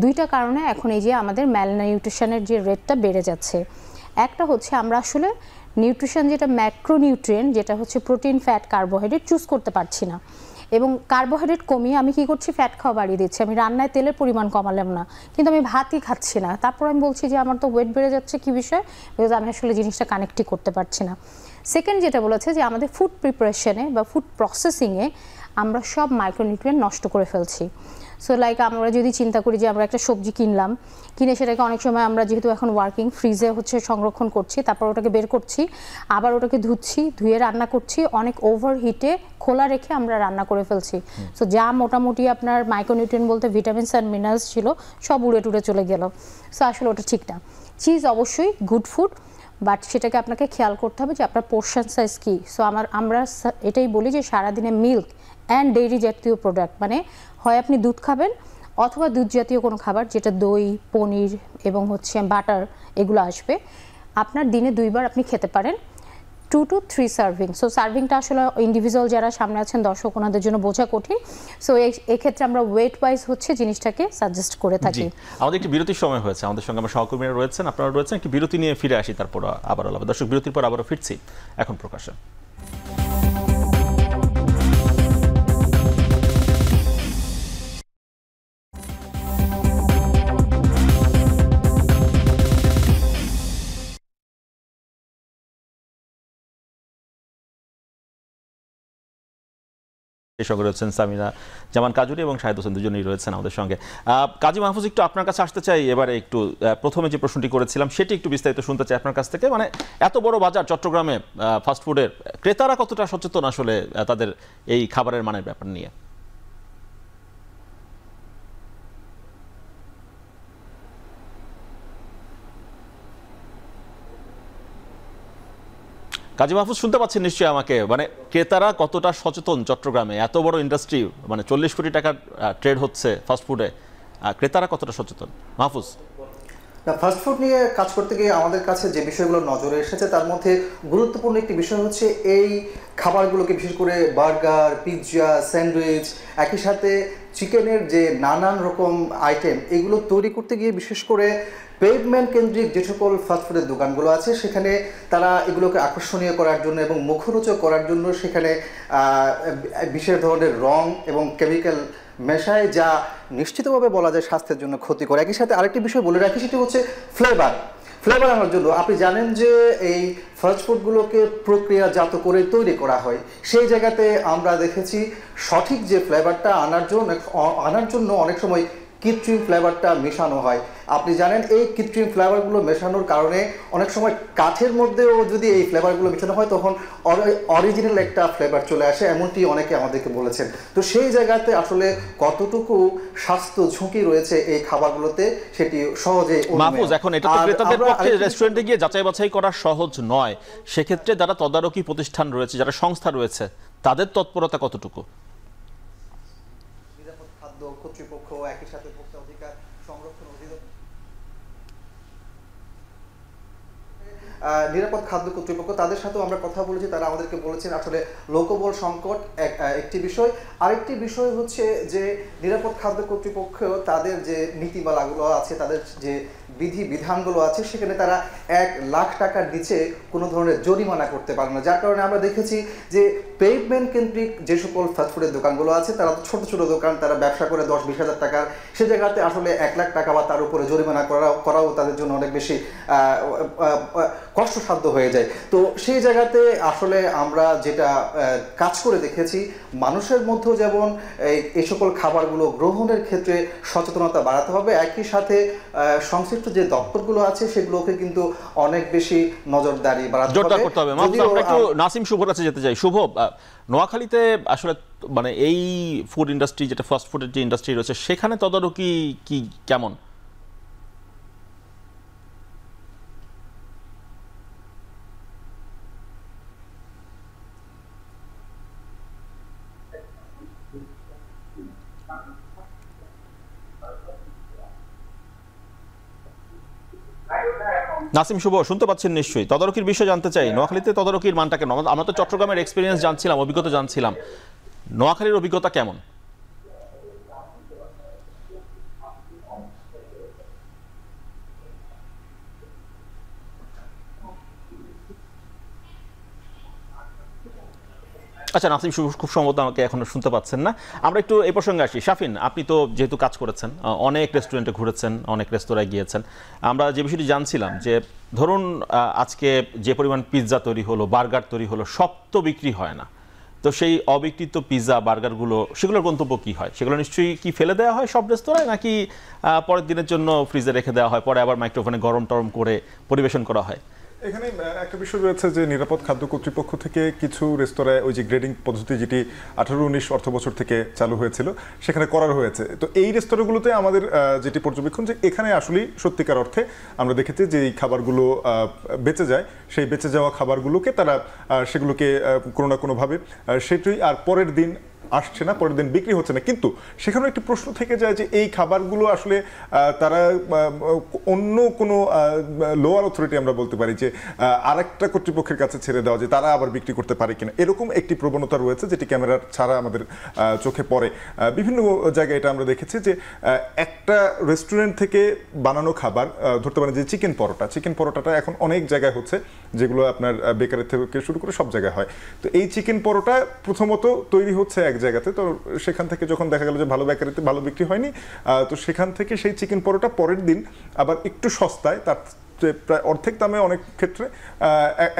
2টা কারণে এখন এই যে আমাদের ম্যালনিউট্রিশনের যে রেটটা বেড়ে যাচ্ছে। একটা হচ্ছে আমরা আসলে নিউট্রিশন যেটা ম্যাক্রোনিউট্রিয়েন্ট, যেটা হচ্ছে প্রোটিন, ফ্যাট, কার্বোহাইড্রেট চুজ করতে পারছি না, এবং কার্বোহাইড্রেট কমিয়ে আমি কি করছি, ফ্যাট খাওয়া বাড়িয়ে দিচ্ছি, আমি রান্নায় তেলের পরিমাণ কমালাম না, কিন্তু আমি ভাতই খাচ্ছি না, তারপর আমি বলছি যে আমার তো ওয়েট বেড়ে যাচ্ছে, কি বিষয়, বিকজ আমি আসলে জিনিসটা কানেক্টই করতে পারছি না। সেকেন্ড যেটা বলেছে যে আমাদের ফুড প্রিপারেশনে বা ফুড প্রসেসিংয়ে আমরা সব মাইক্রোনিউট্রিয়েন্ট নষ্ট করে ফেলছি। সো লাইক আমরা যদি চিন্তা করি যে আমরা একটা সবজি কিনলাম, কিনে সেটাকে অনেক সময় আমরা যেহেতু এখন ওয়ার্কিং, ফ্রিজে হচ্ছে সংরক্ষণ করছি, তারপর ওটাকে বের করছি, আবার ওটাকে ধুচ্ছি, ধুয়ে রান্না করছি, অনেক ওভার হিটে খোলা রেখে আমরা রান্না করে ফেলছি। সো যা মোটামুটি আপনার মাইক্রোনিউট্রিয়েন্ট বলতে ভিটামিনস অ্যান্ড মিনারেলস ছিল সব উড়ে টুড়ে চলে গেল। সো আসলে ওটা ঠিক না। চিজ অবশ্যই গুড ফুড, বাট সেটাকে আপনাকে খেয়াল করতে হবে যে আপনার পোর্শন সাইজ কী। সো আমরা এটাই বলি যে সারাদিনে মিল্ক অ্যান্ড ডেইরি জাতীয় প্রোডাক্ট, মানে হয় আপনি দুধ খাবেন অথবা দুধ জাতীয় কোনো খাবার, যেটা দই, পনির এবং হচ্ছে বাটার, এগুলো আসবে, আপনার দিনে 2 বার আপনি খেতে পারেন, 2 to 3 সার্ভিং। সো সার্ভিংটা আসলে ইন্ডিভিজুয়াল যারা সামনে আছেন দর্শক, ওনাদের জন্য বোঝা কঠিন। সো এক্ষেত্রে আমরা ওয়েট ওয়াইজ হচ্ছে জিনিসটাকে সাজেস্ট করে থাকি। আমাদের একটি বিরতির সময় হয়েছে, আমাদের সঙ্গে আমার সহকর্মীরা রয়েছেন, আপনারা রয়েছেন, একটি বিরতি নিয়ে ফিরে আসি, তারপর আবার আলাদা। দর্শক, বিরতির পর আবারও ফিরছি এখন প্রকাশে। সঙ্গে রয়েছেন সামিনা জামান কাজুরি এবং শাহিদ হোসেন, দুজনেই রয়েছেন আমাদের সঙ্গে। কাজী মাহফুজ, একটু আপনার কাছে আসতে চাই এবারে। একটু প্রথমে যে প্রশ্নটি করেছিলাম সেটি একটু বিস্তারিত শুনতে চাই আপনার কাছ থেকে। মানে এত বড় বাজার চট্টগ্রামে ফাস্টফুডের, ক্রেতারা কতটা সচেতন আসলে তাদের এই খাবারের মানের ব্যাপার নিয়ে? কাজী মাহফুজ শুনতে পাচ্ছেন নিশ্চয়ই আমাকে? মানে ক্রেতারা কতটা সচেতন চট্টগ্রামে, এত বড় ইন্ডাস্ট্রি, মানে 40 কোটি টাকার ট্রেড হচ্ছে ফাস্টফুডে, ক্রেতারা কতটা সচেতন? মাহফুজ। ফাস্টফুড নিয়ে কাজ করতে গিয়ে আমাদের কাছে যে বিষয়গুলো নজরে এসেছে তার মধ্যে গুরুত্বপূর্ণ একটি বিষয় হচ্ছে এই খাবারগুলোকে, বিশেষ করে বার্গার, পিৎজা, স্যান্ডউইচ, একই সাথে চিকেনের যে নানান রকম আইটেম, এগুলো তৈরি করতে গিয়ে বিশেষ করে পেভমেন্ট কেন্দ্রিক যে সকল ফাস্টফুডের দোকানগুলো আছে সেখানে তারা এগুলোকে আকর্ষণীয় করার জন্য এবং মুখরোচক করার জন্য সেখানে বিশেষ ধরনের রং এবং কেমিক্যাল মেশায়, যা নিশ্চিতভাবে বলা যায় স্বাস্থ্যের জন্য ক্ষতিকর। একই সাথে আরেকটি বিষয় বলে রাখি, সেটি হচ্ছে ফ্লেভার আনার জন্য আপনি জানেন যে এই ফাস্টফুডগুলোকে প্রক্রিয়াজাত করে তৈরি করা হয়, সেই জায়গাতে আমরা দেখেছি সঠিক যে ফ্লেভারটা আনার জন্য অনেক সময় কৃত্রিম ফ্লেভারটা মেশানো হয়। আপনি জানেন এই কৃত্রিম ফ্লেভারগুলো মেশানোর কারণে অনেক সময় কাঠের মধ্যেও যদি এই ফ্লেভারগুলো মেশানো হয় তখন অরিজিনাল একটা ফ্লেভার চলে আসে, এমনটি অনেকে আমাদেরকে বলেছেন। তো সেই জায়গাতে আসলে কতটুকু স্বাস্থ্য ঝুঁকি রয়েছে এই খাবারগুলোতে সেটি সহজে। মাহফুজ, এখন এটা তো ক্রেতাদের পক্ষে রেস্টুরেন্টে গিয়ে যাচাই বাছাই করা সহজ নয়, সেক্ষেত্রে যারা তদারকি প্রতিষ্ঠান রয়েছে, যারা সংস্থা রয়েছে, তাদের তৎপরতা কতটুকু? নিরাপদ খাদ্য কর্তৃপক্ষ, একই সাথে ভোক্তা অধিকার সংরক্ষণ অধিদপ্তর, নিরাপদ খাদ্য কর্তৃপক্ষ, তাদের সাথেও আমরা কথা বলেছি। তারা আমাদেরকে বলেছেন আসলে লোকবল সংকট একটি বিষয়। আরেকটি বিষয় হচ্ছে যে নিরাপদ খাদ্য কর্তৃপক্ষ তাদের যে নীতিমালাগুলো আছে, তাদের যে বিধানগুলো আছে, সেখানে তারা 1 লাখ টাকার নিচে কোনো ধরনের জরিমানা করতে পারে না। যার কারণে আমরা দেখেছি যে পেভমেন্ট কেন্দ্রিক যে সকল ফাস্টফুডের দোকানগুলো আছে, তারা ছোট ছোট দোকান, তারা ব্যবসা করে 10-20 হাজার টাকার, সে জায়গাতে আসলে 1 লাখ টাকা বা তার উপরে জরিমানা করাও তাদের জন্য অনেক বেশি কষ্টসাধ্য হয়ে যায়। তো সেই জায়গাতে আসলে আমরা যেটা কাজ করে দেখেছি, মানুষের মধ্যেও যেমন এই সকল খাবারগুলো গ্রহণের ক্ষেত্রে সচেতনতা বাড়াতে হবে, একই সাথে সংশ্লিষ্ট যে দপ্তরগুলো আছে সেগুলোকে কিন্তু অনেক বেশি নজরদারি বাড়াতে হবে। আমরা একটু নাসিম শুভর কাছে যেতে চাই। শুভ, নোয়াখালীতে আসলে মানে এই ফুড ইন্ডাস্ট্রি, যেটা ফাস্ট ফুডের যে ইন্ডাস্ট্রি রয়েছে, সেখানে তদারকি কি কেমন? নাসিম শুভ, শুনতে পাচ্ছেন নিশ্চয়ই? তদারকির বিষয়ে জানতে চাই, নোয়াখালীতে তদারকির মানটা কেন? আমরা তো চট্টগ্রামের এক্সপিরিয়েন্স জানছিলাম, অভিজ্ঞতা জানছিলাম, নোয়াখালীর অভিজ্ঞতা কেমন? আচ্ছা, নাসিম খুব সম্ভবত আমাকে এখনো শুনতে পাচ্ছেন না। আমরা একটু এই প্রসঙ্গে আসি। শাফিন, আপনি তো যেহেতু কাজ করেছেন, অনেক রেস্টুরেন্টে ঘুরেছেন, অনেক রেস্তোরাঁয় গিয়েছেন, আমরা যে বিষয়টি জানছিলাম যে ধরুন আজকে যে পরিমাণ পিৎজা তৈরি হলো, বার্গার তৈরি হলো, সব তো বিক্রি হয় না। তো সেই অবিকৃত পিৎজা বার্গারগুলো, সেগুলোর গন্তব্য কি হয়? সেগুলো নিশ্চয়ই কি ফেলে দেওয়া হয় সব রেস্তোরাঁয়, নাকি পরের দিনের জন্য ফ্রিজে রেখে দেওয়া হয়, পরে আবার মাইক্রোফোনে গরম টরম করে পরিবেশন করা হয়? এখানে একটা বিষয় রয়েছে যে নিরাপদ খাদ্য কর্তৃপক্ষ থেকে কিছু রেস্তোরাঁয় ওই যে গ্রেডিং পদ্ধতি যেটি 18-19 অর্থ বছর থেকে চালু হয়েছিল সেখানে করার হয়েছে। তো এই রেস্তোরাঁগুলোতে আমাদের যেটি পর্যবেক্ষণ যে এখানে আসলেই সত্যিকার অর্থে আমরা দেখেছি যে এই খাবারগুলো বেঁচে যায়, সেই বেঁচে যাওয়া খাবারগুলোকে তারা সেগুলোকে কোনো না কোনোভাবে সেটি আর পরের দিন আসছে না, পরের দিন বিক্রি হচ্ছে না। কিন্তু সেখানেও একটি প্রশ্ন থেকে যায় যে এই খাবারগুলো আসলে তারা অন্য কোনো লোয়ার অথরিটি আমরা বলতে পারি যে আরেকটা কর্তৃপক্ষের কাছে ছেড়ে দেওয়া, যে তারা আবার বিক্রি করতে পারে কিনা, এরকম একটি প্রবণতা রয়েছে যেটি ক্যামেরার ছাড়া আমাদের চোখে পড়ে। বিভিন্ন জায়গায় এটা আমরা দেখেছি যে একটা রেস্টুরেন্ট থেকে বানানো খাবার, ধরতে পারেন যে চিকেন পরোটাটা এখন অনেক জায়গায় হচ্ছে, যেগুলো আপনার বেকারের থেকে শুরু করে সব জায়গায় হয়। তো এই চিকেন পরোটা প্রথমত তৈরি হচ্ছে এক জায়গাতে, তো সেখান থেকে যখন দেখা গেল যে ভালো বেকারিতে ভালো বিক্রি হয়নি, তো সেখান থেকে সেই চিকেন পরোটা পরের দিন আবার একটু সস্তায়, তার প্রায় অর্ধেক দামে অনেক ক্ষেত্রে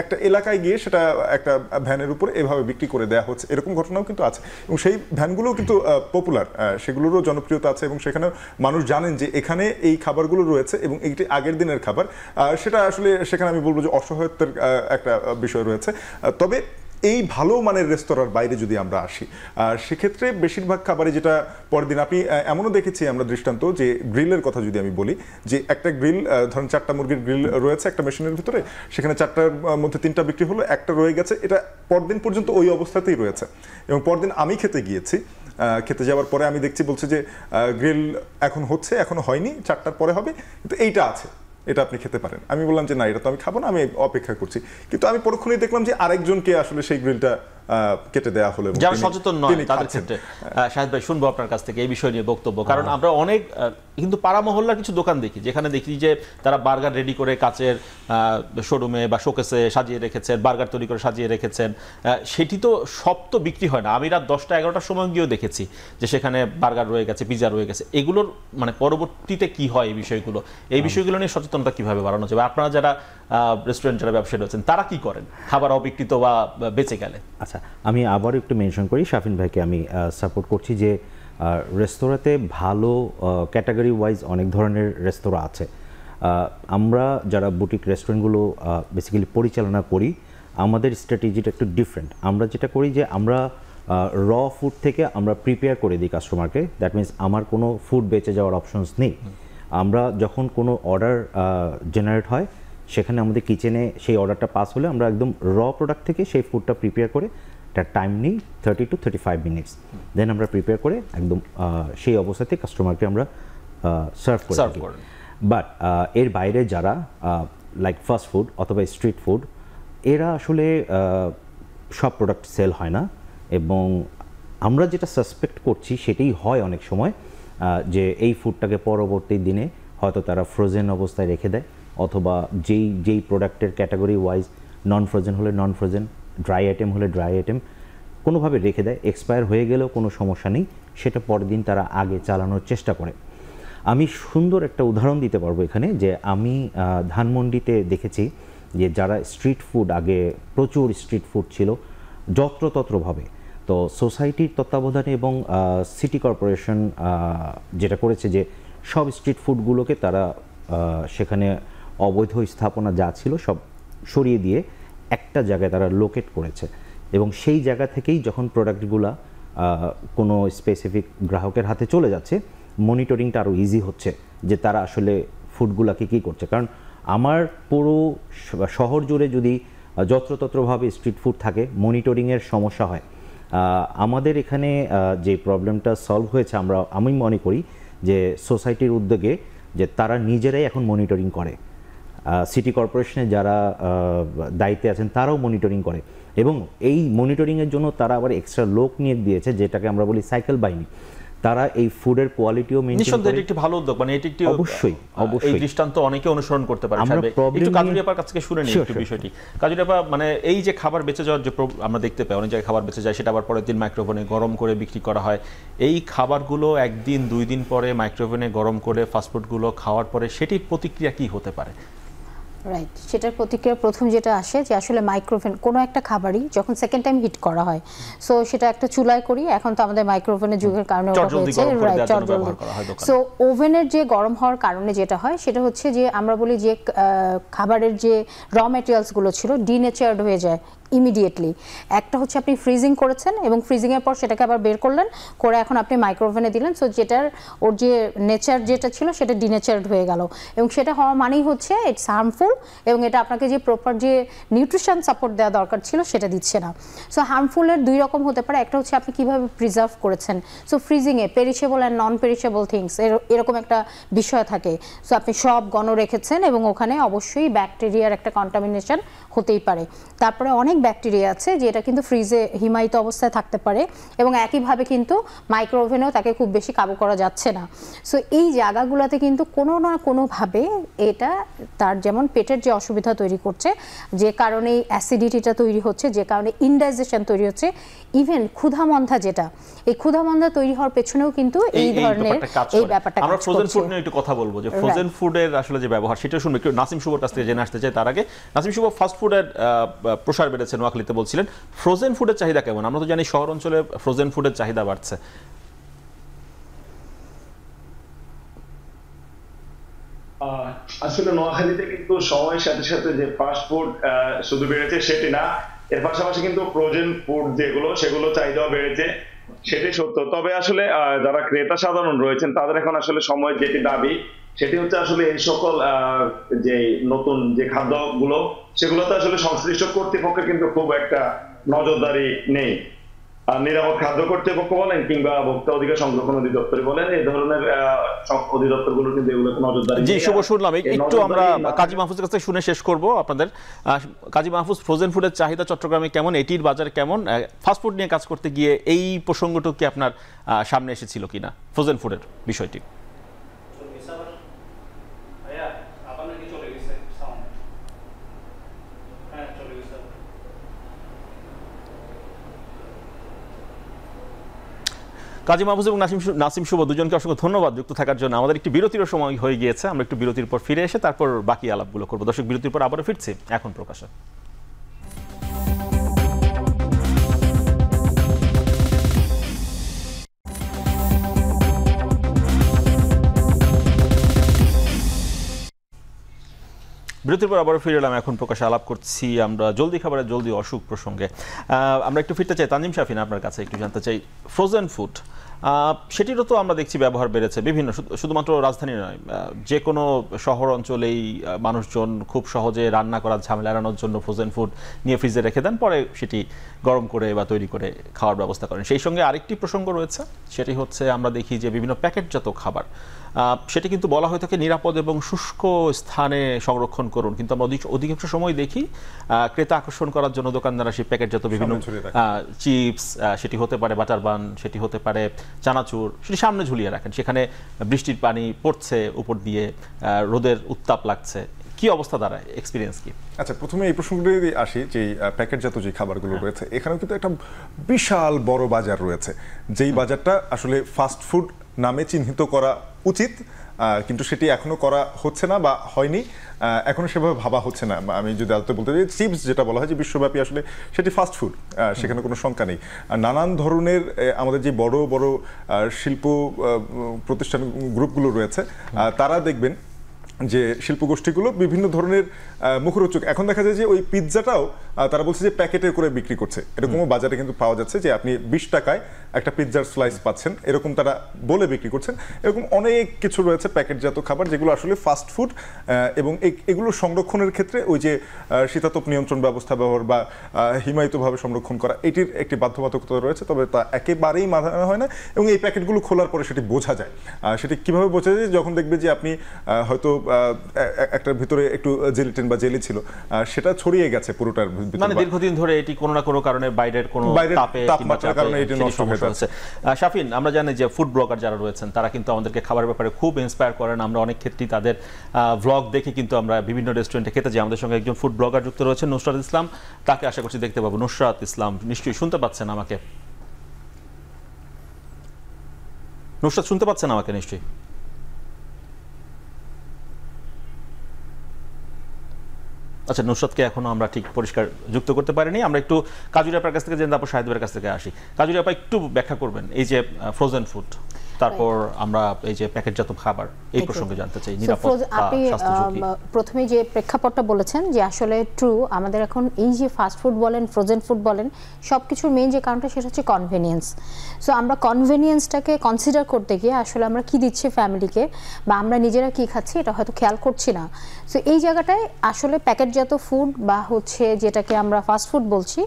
একটা এলাকায় গিয়ে সেটা একটা ভ্যানের উপরে এভাবে বিক্রি করে দেওয়া হচ্ছে। এরকম ঘটনাও কিন্তু আছে, এবং সেই ভ্যানগুলোও কিন্তু পপুলার, সেগুলোরও জনপ্রিয়তা আছে, এবং সেখানে মানুষ জানেন যে এখানে এই খাবারগুলো রয়েছে এবং এইটি আগের দিনের খাবার। সেটা আসলে সেখানে আমি বলবো যে অসহায়ত্বের একটা বিষয় রয়েছে। তবে এই ভালো মানের রেস্তোরাঁর বাইরে যদি আমরা আসি, সেক্ষেত্রে বেশিরভাগ খাবারে যেটা পরের দিন, আপনি এমনও দেখেছি আমরা দৃষ্টান্ত, যে গ্রিলের কথা যদি আমি বলি, যে একটা গ্রিল ধরেন 4টা মুরগির গ্রিল রয়েছে একটা মেশিনের ভিতরে, সেখানে 4টার মধ্যে 3টা বিক্রি হলো, একটা রয়ে গেছে, এটা পরদিন পর্যন্ত ওই অবস্থাতেই রয়েছে। এবং পরদিন আমি খেতে গিয়েছি, খেতে যাওয়ার পরে আমি দেখছি বলছে যে গ্রিল এখন হচ্ছে, এখনো হয়নি, 4টার পরে হবে, কিন্তু এইটা আছে, এটা আপনি খেতে পারেন। আমি বললাম যে না, এটা তো আমি খাবো না, আমি অপেক্ষা করছি। কিন্তু আমি পরক্ষণেই দেখলাম যে আরেকজনকে আসলে সেই গ্রিলটা কেটে দেওয়া হলো। যারা সচেতন নয় তাদের ক্ষেত্রে শাহেদ ভাই শুনবো আপনার কাছ থেকে এই বিষয় নিয়ে বক্তব্য, কারণ আমরা অনেক কিন্তু পাড়া মহল্লার কিছু দোকান দেখি যেখানে দেখি যে তারা বার্গার রেডি করে কাচের শোরুমে বা শোকেসে সাজিয়ে রেখেছেন, বার্গার তৈরি করে সাজিয়ে রেখেছেন। সেটি তো সব তো বিক্রি হয় না। আমি রাত 10টা-11টার সময় গিয়েও দেখেছি যে সেখানে বার্গার রয়ে গেছে, পিৎজা রয়ে গেছে। এগুলোর মানে পরবর্তীতে কি হয় এই বিষয়গুলো নিয়ে সচেতনতা কিভাবে বাড়ানো যাবে? আপনারা যারা রেস্টুরেন্ট যারা ব্যবসায়ী রয়েছেন তারা কি করেন খাবার অবিকৃত বা বেঁচে গেলে? আচ্ছা, আমি আবার একটু মেনশন করি, শাফিন ভাইকে আমি সাপোর্ট করছি যে রেস্তোরাঁতে ভালো ক্যাটাগরি ওয়াইজ অনেক ধরনের রেস্তোরাঁ আছে। আমরা যারা বুটিক রেস্টুরেন্টগুলো বেসিক্যালি পরিচালনা করি, আমাদের স্ট্র্যাটেজিটা একটু ডিফারেন্ট। আমরা যেটা করি যে আমরা র ফুড থেকে আমরা প্রিপেয়ার করে দিই কাস্টমারকে। দ্যাট মিনস আমার কোনো ফুড বেঁচে যাওয়ার অপশনস নেই। আমরা যখন কোনো অর্ডার জেনারেট হয়, সেখানে আমাদের কিচেনে সেই অর্ডারটা পাস হলে আমরা একদম র প্রোডাক্ট থেকে সেই ফুডটা প্রিপেয়ার করে, তার টাইম নেই 30 to 35 মিনিটস, দেন আমরা প্রিপেয়ার করে একদম সেই অবস্থাতে কাস্টমারকে আমরা সার্ভ করে থাকি। বাট এর বাইরে যারা লাইক ফাস্ট ফুড অথবা স্ট্রিট ফুড, এরা আসলে সব প্রোডাক্ট সেল হয় না, এবং আমরা যেটা সাসপেক্ট করছি সেটাই হয় অনেক সময়, যে এই ফুডটাকে পরবর্তী দিনে হয়তো তারা ফ্রোজেন অবস্থায় রেখে দেয়, অথবা যেই প্রোডাক্টের ক্যাটাগরি ওয়াইজ নন ফ্রোজেন হলে নন ফ্রোজেন, ড্রাই আইটেম হলে ড্রাই আইটেম কোনোভাবে রেখে দেয়। এক্সপায়ার হয়ে গেলেও কোনো সমস্যা নেই, সেটা পরের দিন তারা আগে চালানোর চেষ্টা করে। আমি সুন্দর একটা উদাহরণ দিতে পারবো এখানে, যে আমি ধানমন্ডিতে দেখেছি যে যারা স্ট্রিট ফুড, আগে প্রচুর স্ট্রিট ফুড ছিল যত্রতত্রভাবে, তো সোসাইটির তত্ত্বাবধানে এবং সিটি কর্পোরেশন যেটা করেছে যে সব স্ট্রিট ফুডগুলোকে তারা সেখানে অবৈধ স্থাপনা যা ছিল সব সরিয়ে দিয়ে একটা জায়গায় তারা লোকেট করেছে, এবং সেই জায়গা থেকেই যখন প্রোডাক্টগুলো কোনো স্পেসিফিক গ্রাহকের হাতে চলে যাচ্ছে, মনিটরিংটা আরও ইজি হচ্ছে যে তারা আসলে ফুডগুলোকে কী করছে। কারণ আমার পুরো শহর জুড়ে যদি যত্রতত্রভাবে স্ট্রিট ফুড থাকে, মনিটরিংয়ের সমস্যা হয়। আমাদের এখানে যে প্রবলেমটা সলভ হয়েছে, আমি মনে করি যে সোসাইটির উদ্যোগে, যে তারা নিজেরাই এখন মনিটরিং করে, সিটি কর্পোরেশনে যারা দায়িত্বে আছেন তারাও মনিটরিং করে, এবং এই মনিটরিংয়ের জন্য তারা আবার এক্সট্রা লোক নিয়োগ দিয়েছে, যেটাকে আমরা বলি সাইকেল বাহিনী। তারা এই ফুডের কোয়ালিটিও মেইনটেইন নিঃসন্দেহে করে। এটি একটি ভালো উদ্যোগ, মানে এটি একটি অবশ্যই এই অবশ্যই দৃষ্টান্ত অনেকে অনুসরণ করতে পারে। আমরা সাহেব, problem একটু কাজুরি নিয়ে- আপার কাছ থেকে শুনে নিই Sure, একটু sure, বিষয়টি। কাজুরি আপা, মানে এই যে খাবার বেঁচে যাওয়ার যে আমরা দেখতে পাই, অনেক জায়গায় খাবার বেঁচে যায়, সেটা আবার পরের দিন মাইক্রোওভেনে গরম করে বিক্রি করা হয়। এই খাবারগুলো একদিন 2 দিন পরে মাইক্রোওভেনে গরম করে ফাস্টফুডগুলো খাওয়ার পরে সেটির প্রতিক্রিয়া কি হতে পারে? রাইট, সেটার প্রতিক্রিয়া প্রথম যেটা আসে যে আসলে মাইক্রোওভেন কোনো একটা খাবারই যখন সেকেন্ড টাইম হিট করা হয়, সো সেটা একটা চুলায় করি, এখন তো আমাদের মাইক্রোওভেনের যুগের কারণে ওটা চটজলদি হয়েছে, গরম করে রাইট, দেওয়ার জন্য চটজলদি। ব্যবহার করা হয় দোকানে। সো ওভেনের যে গরম হওয়ার কারণে যেটা হয় সেটা হচ্ছে যে আমরা বলি যে খাবারের যে র ম্যাটেরিয়ালসগুলো ছিল ডিনেচার্ড হয়ে যায় ইমিডিয়েটলি। একটা হচ্ছে আপনি ফ্রিজিং করেছেন এবং ফ্রিজিংয়ের পর সেটাকে আবার বের করলেন, করে এখন আপনি মাইক্রোওভেনে দিলেন, সো যেটার ওর যে নেচার যেটা ছিল সেটা ডিনেচার্ড হয়ে গেল, এবং সেটা হওয়া মানেই হচ্ছে ইটস হার্মফুল, এবং এটা আপনাকে যে প্রপার যে নিউট্রিশন সাপোর্ট দেওয়া দরকার ছিল সেটা দিচ্ছে না। সো হার্মফুলের 2 রকম হতে পারে, একটা হচ্ছে আপনি কিভাবে প্রিজার্ভ করেছেন। সো ফ্রিজিংয়ে perishable and non perishable things এরকম একটা বিষয় থাকে। সো আপনি সব গণ রেখেছেন এবং ওখানে অবশ্যই ব্যাকটেরিয়ার একটা কন্টামিনেশন হতেই পারে। তারপরে অনেক ব্যাকটেরিয়া আছে যেটা কিন্তু ফ্রিজে হিমায়িত অবস্থায় থাকতে পারে, এবং একইভাবে কিন্তু মাইক্রোওভেনেও তাকে খুব বেশি কাবু করা যাচ্ছে না। সো এই জায়গাগুলোতে কিন্তু কোনো না কোনোভাবে এটা তার যেমন পেটের যে অসুবিধা তৈরি করছে, যে কারণে অ্যাসিডিটিটা তৈরি হচ্ছে, যে কারণে ইনডাইজেশন তৈরি হচ্ছে, ইভেন ক্ষুধামন্ধা যেটা, এই ক্ষুধামন্ধা তৈরি হওয়ার পেছনেও কিন্তু এই ধরনের এই ব্যাপারটা আমরা কাজ ফ্রোজেন ফুড করছে। নিয়ে একটু কথা বলবো, যে ফ্রোজেন ফুডের আসলে যে ব্যবহার সেটা শুনবো একটু নাসিম শুভর কাছ থেকে জেনে আসতে চাই। তার আগে নাসিম শুভ, ফাস্ট ফুডের প্রসার বেড়েছে নোয়াখালীতে বলছিলেন, ফ্রোজেন ফুডের চাহিদা কেমন? আমরা তো জানি শহর অঞ্চলে ফ্রোজেন ফুডের চাহিদা বাড়ছে। আসলে নোয়াখালীতে কিন্তু সময়ের সাথে সাথে যে ফাস্ট ফুড শুধু বেড়েছে সেটি না, এর পাশাপাশি কিন্তু ফ্রোজেন ফুড যেগুলো সেগুলো চাহিদাও বেড়েছে, সেটি সত্য। তবে আসলে যারা ক্রেতা সাধারণ রয়েছেন তাদের এখন আসলে সময়ের যেটি দাবি সেটি হচ্ছে আসলে এই সকল যে নতুন যে খাদ্যগুলো সেগুলোতে আসলে সংশ্লিষ্ট কর্তৃপক্ষের কিন্তু খুব একটা নজরদারি নেই। নিরাপদ খাদ্য কর্তৃপক্ষ বলেন কিংবা ভোক্তা অধিকার সংরক্ষণ অধিদপ্তর বলেন, এই ধরনের অধিদপ্তরগুলো কিন্তু এগুলোকে নজরদারি। জি শুভ, শুনলাম। একটু আমরা কাজী মাহফুজের কাছ থেকে শুনে শেষ করব আপনাদের। কাজী মাহফুজ, ফ্রোজেন ফুডের চাহিদা চট্টগ্রামে কেমন, এটির বাজার কেমন? ফাস্ট ফুড নিয়ে কাজ করতে গিয়ে এই প্রসঙ্গটুকু কি আপনার সামনে এসেছিল কিনা, ফ্রোজেন ফুডের বিষয়টি? কাজী মাহফুজ এবং নাসিম শুভ দুজনকে অসংখ্য ধন্যবাদ যুক্ত থাকার জন্য। আমাদের একটি বিরতির সময় হয়ে গিয়েছে, আমরা একটু বিরতির পর ফিরে এসে তারপর বাকি আলাপগুলো করবো। দর্শক, বিরতির পর আবারও ফিরছি এখন প্রকাশে। বিরতির পর আবারও ফিরে এলাম, এখন প্রকাশে আলাপ করছি আমরা জলদি খাবারের জলদি অসুখ প্রসঙ্গে। আমরা একটু ফিরতে চাই তানজিম শাফিন, আপনার কাছে একটু জানতে চাই ফ্রোজেন ফুড, সেটিরও তো আমরা দেখছি ব্যবহার বেড়েছে বিভিন্ন, শুধুমাত্র রাজধানী নয়, যে কোনো শহর অঞ্চলেই মানুষজন খুব সহজে রান্না করার ঝামেলা এড়ানোর জন্য ফ্রোজেন ফুড নিয়ে ফ্রিজে রেখে দেন, পরে সেটি গরম করে বা তৈরি করে খাওয়ার ব্যবস্থা করেন। সেই সঙ্গে আরেকটি প্রসঙ্গ রয়েছে, সেটি হচ্ছে আমরা দেখি যে বিভিন্ন প্যাকেটজাত খাবার, সেটি কিন্তু বলা হয়ে থাকে নিরাপদ এবং শুষ্ক স্থানে সংরক্ষণ করুন, কিন্তু আমরা অধিকাংশ সময় দেখি ক্রেতা আকর্ষণ করার জন্য দোকানদাররা সেই প্যাকেটজাত বিভিন্ন চিপস, সেটি হতে পারে বাটার বান, সেটি হতে পারে চানাচুর, সেটি সামনে ঝুলিয়ে রাখেন, সেখানে বৃষ্টির পানি পড়ছে উপর দিয়ে, রোদের উত্তাপ লাগছে। কি অবস্থা দাঁড়ায়, এক্সপিরিয়েন্স কি? আচ্ছা, প্রথমে এই প্রসঙ্গে আসি যে প্যাকেটজাত যে খাবারগুলো রয়েছে, এখানেও কিন্তু একটা বিশাল বড় বাজার রয়েছে, যেই বাজারটা আসলে ফাস্ট ফুড নামে চিহ্নিত করা উচিত, কিন্তু সেটি এখনো করা হচ্ছে না বা হয়নি, এখনো সেভাবে ভাবা হচ্ছে না। আমি যদি আলতে বলতে চাই, চিপস যেটা বলা হয় যে বিশ্বব্যাপী আসলে সেটি ফাস্ট ফুড, সেখানে কোনো শঙ্কা নেই। আর নানান ধরনের আমাদের যে বড় বড় শিল্প প্রতিষ্ঠান গ্রুপগুলো রয়েছে, তারা দেখবেন যে শিল্পগোষ্ঠীগুলো বিভিন্ন ধরনের মুখরোচক, এখন দেখা যায় যে ওই পিৎজাটাও তারা বলছে যে প্যাকেটে করে বিক্রি করছে, এরকমও বাজারে কিন্তু পাওয়া যাচ্ছে যে আপনি 20 টাকায় একটা পিৎজার স্লাইস পাচ্ছেন, এরকম তারা বলে বিক্রি করছেন। এরকম অনেক কিছু রয়েছে প্যাকেটজাত খাবার যেগুলো আসলে ফাস্ট ফুড, এবং এগুলো সংরক্ষণের ক্ষেত্রে ওই যে শীতাতপ নিয়ন্ত্রণ ব্যবস্থা ব্যবহার বা হিমায়িতভাবে সংরক্ষণ করা, এটির একটি বাধ্যবাধকতা রয়েছে, তবে তা একেবারেই মানা হয় না। এবং এই প্যাকেটগুলো খোলার পরে সেটি বোঝা যায়, সেটি কীভাবে বোঝা যায়, যখন দেখবে যে আপনি হয়তো একটার ভিতরে একটু জেলিটিন বা জেলি ছিল, সেটা ছড়িয়ে গেছে পুরোটার ভিতরে। মানে দীর্ঘদিন ধরে এটি কোনো না কোনো কারণে বাইরের কোনো তাপমাত্রার কারণে এটি নষ্ট হয়ে যাচ্ছে। শাফিন, আমরা জানি যে ফুড ব্লগার যারা রয়েছেন তারা কিন্তু আমাদেরকে খাবারের ব্যাপারে খুব ইন্সপায়ার করেন। আমরা অনেক ক্ষেত্রেই তাদের ভ্লগ দেখে কিন্তু আমরা বিভিন্ন রেস্টুরেন্টে খেতে যাই। আমাদের সঙ্গে একজন ফুড ব্লগার যুক্ত রয়েছেন, নুসরাত ইসলাম, তাকে আশা করছি দেখতে পাবো। নুসরাত ইসলাম, নিশ্চয়ই শুনতে পাচ্ছেন আমাকে? নুসরাত শুনতে পাচ্ছেন আমাকে নিশ্চয়ই? আচ্ছা, নুসরাতকে এখনো আমরা ঠিক পরিষ্কার যুক্ত করতে পারিনি। আমরা একটু কাজুরি আপার কাছ থেকে জেনে তারপর শাহিদের কাছ থেকে আসি। কাজুরি আপা, একটু ব্যাখ্যা করবেন এই যে ফ্রোজেন ফুড, তারপর আমরা এই যে প্যাকেটজাত খাবার, এই প্রসঙ্গে জানতে চাই। আপনি প্রথমে যে প্রেক্ষাপটটা বলেছেন যে আসলে ট্রু, আমাদের এখন এই যে ফাস্ট ফুড বলেন, ফ্রোজেন ফুড বলেন, সব কিছুর মেইন যে কারণটা সেটা হচ্ছে কনভেনিয়েন্স। সো আমরা কনভেনিয়েন্সটাকে কনসিডার করতে গিয়ে আসলে আমরা কি দিচ্ছি ফ্যামিলিকে বা আমরা নিজেরা কি খাচ্ছি এটা হয়তো খেয়াল করছি না। সো এই জায়গাটায় আসলে প্যাকেটজাত ফুড বা হচ্ছে যেটাকে আমরা ফাস্ট ফুড বলছি,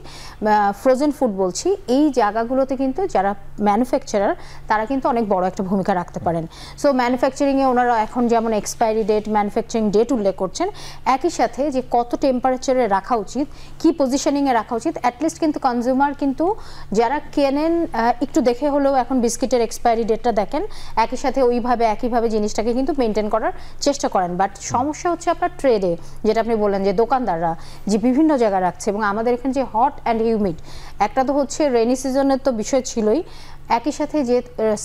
ফ্রোজেন ফুড বলছি, এই জায়গাগুলোতে কিন্তু যারা ম্যানুফ্যাকচারার তারা কিন্তু অনেক বড় একটা ভূমিকা রাখতে পারেন। সো ম্যানুফ্যাকচারিংয়ে ওনারা এখন যেমন এক্সপায়ারি ডেট, ম্যানুফ্যাকচারিং ডেট উল্লেখ করছেন, একই সাথে যে কত টেম্পারেচারে রাখা উচিত, কি পজিশনিংয়ে রাখা উচিত, অ্যাটলিস্ট কিন্তু কনজিউমার কিন্তু যারা কেনেন একটু দেখে হলেও এখন বিস্কিটের এক্সপায়ারি ডেটটা দেখেন, একই সাথে ওইভাবে একইভাবে জিনিসটাকে কিন্তু মেনটেন করার চেষ্টা করেন। বাট সমস্যা হচ্ছে আপনার ট্রেডে, যেটা আপনি বললেন যে দোকানদাররা যে বিভিন্ন জায়গায় রাখছে, এবং আমাদের এখানে যে হট অ্যান্ড হিউমিড, একটা তো হচ্ছে রেইনি সিজনের তো বিষয় ছিলই, একই সাথে যে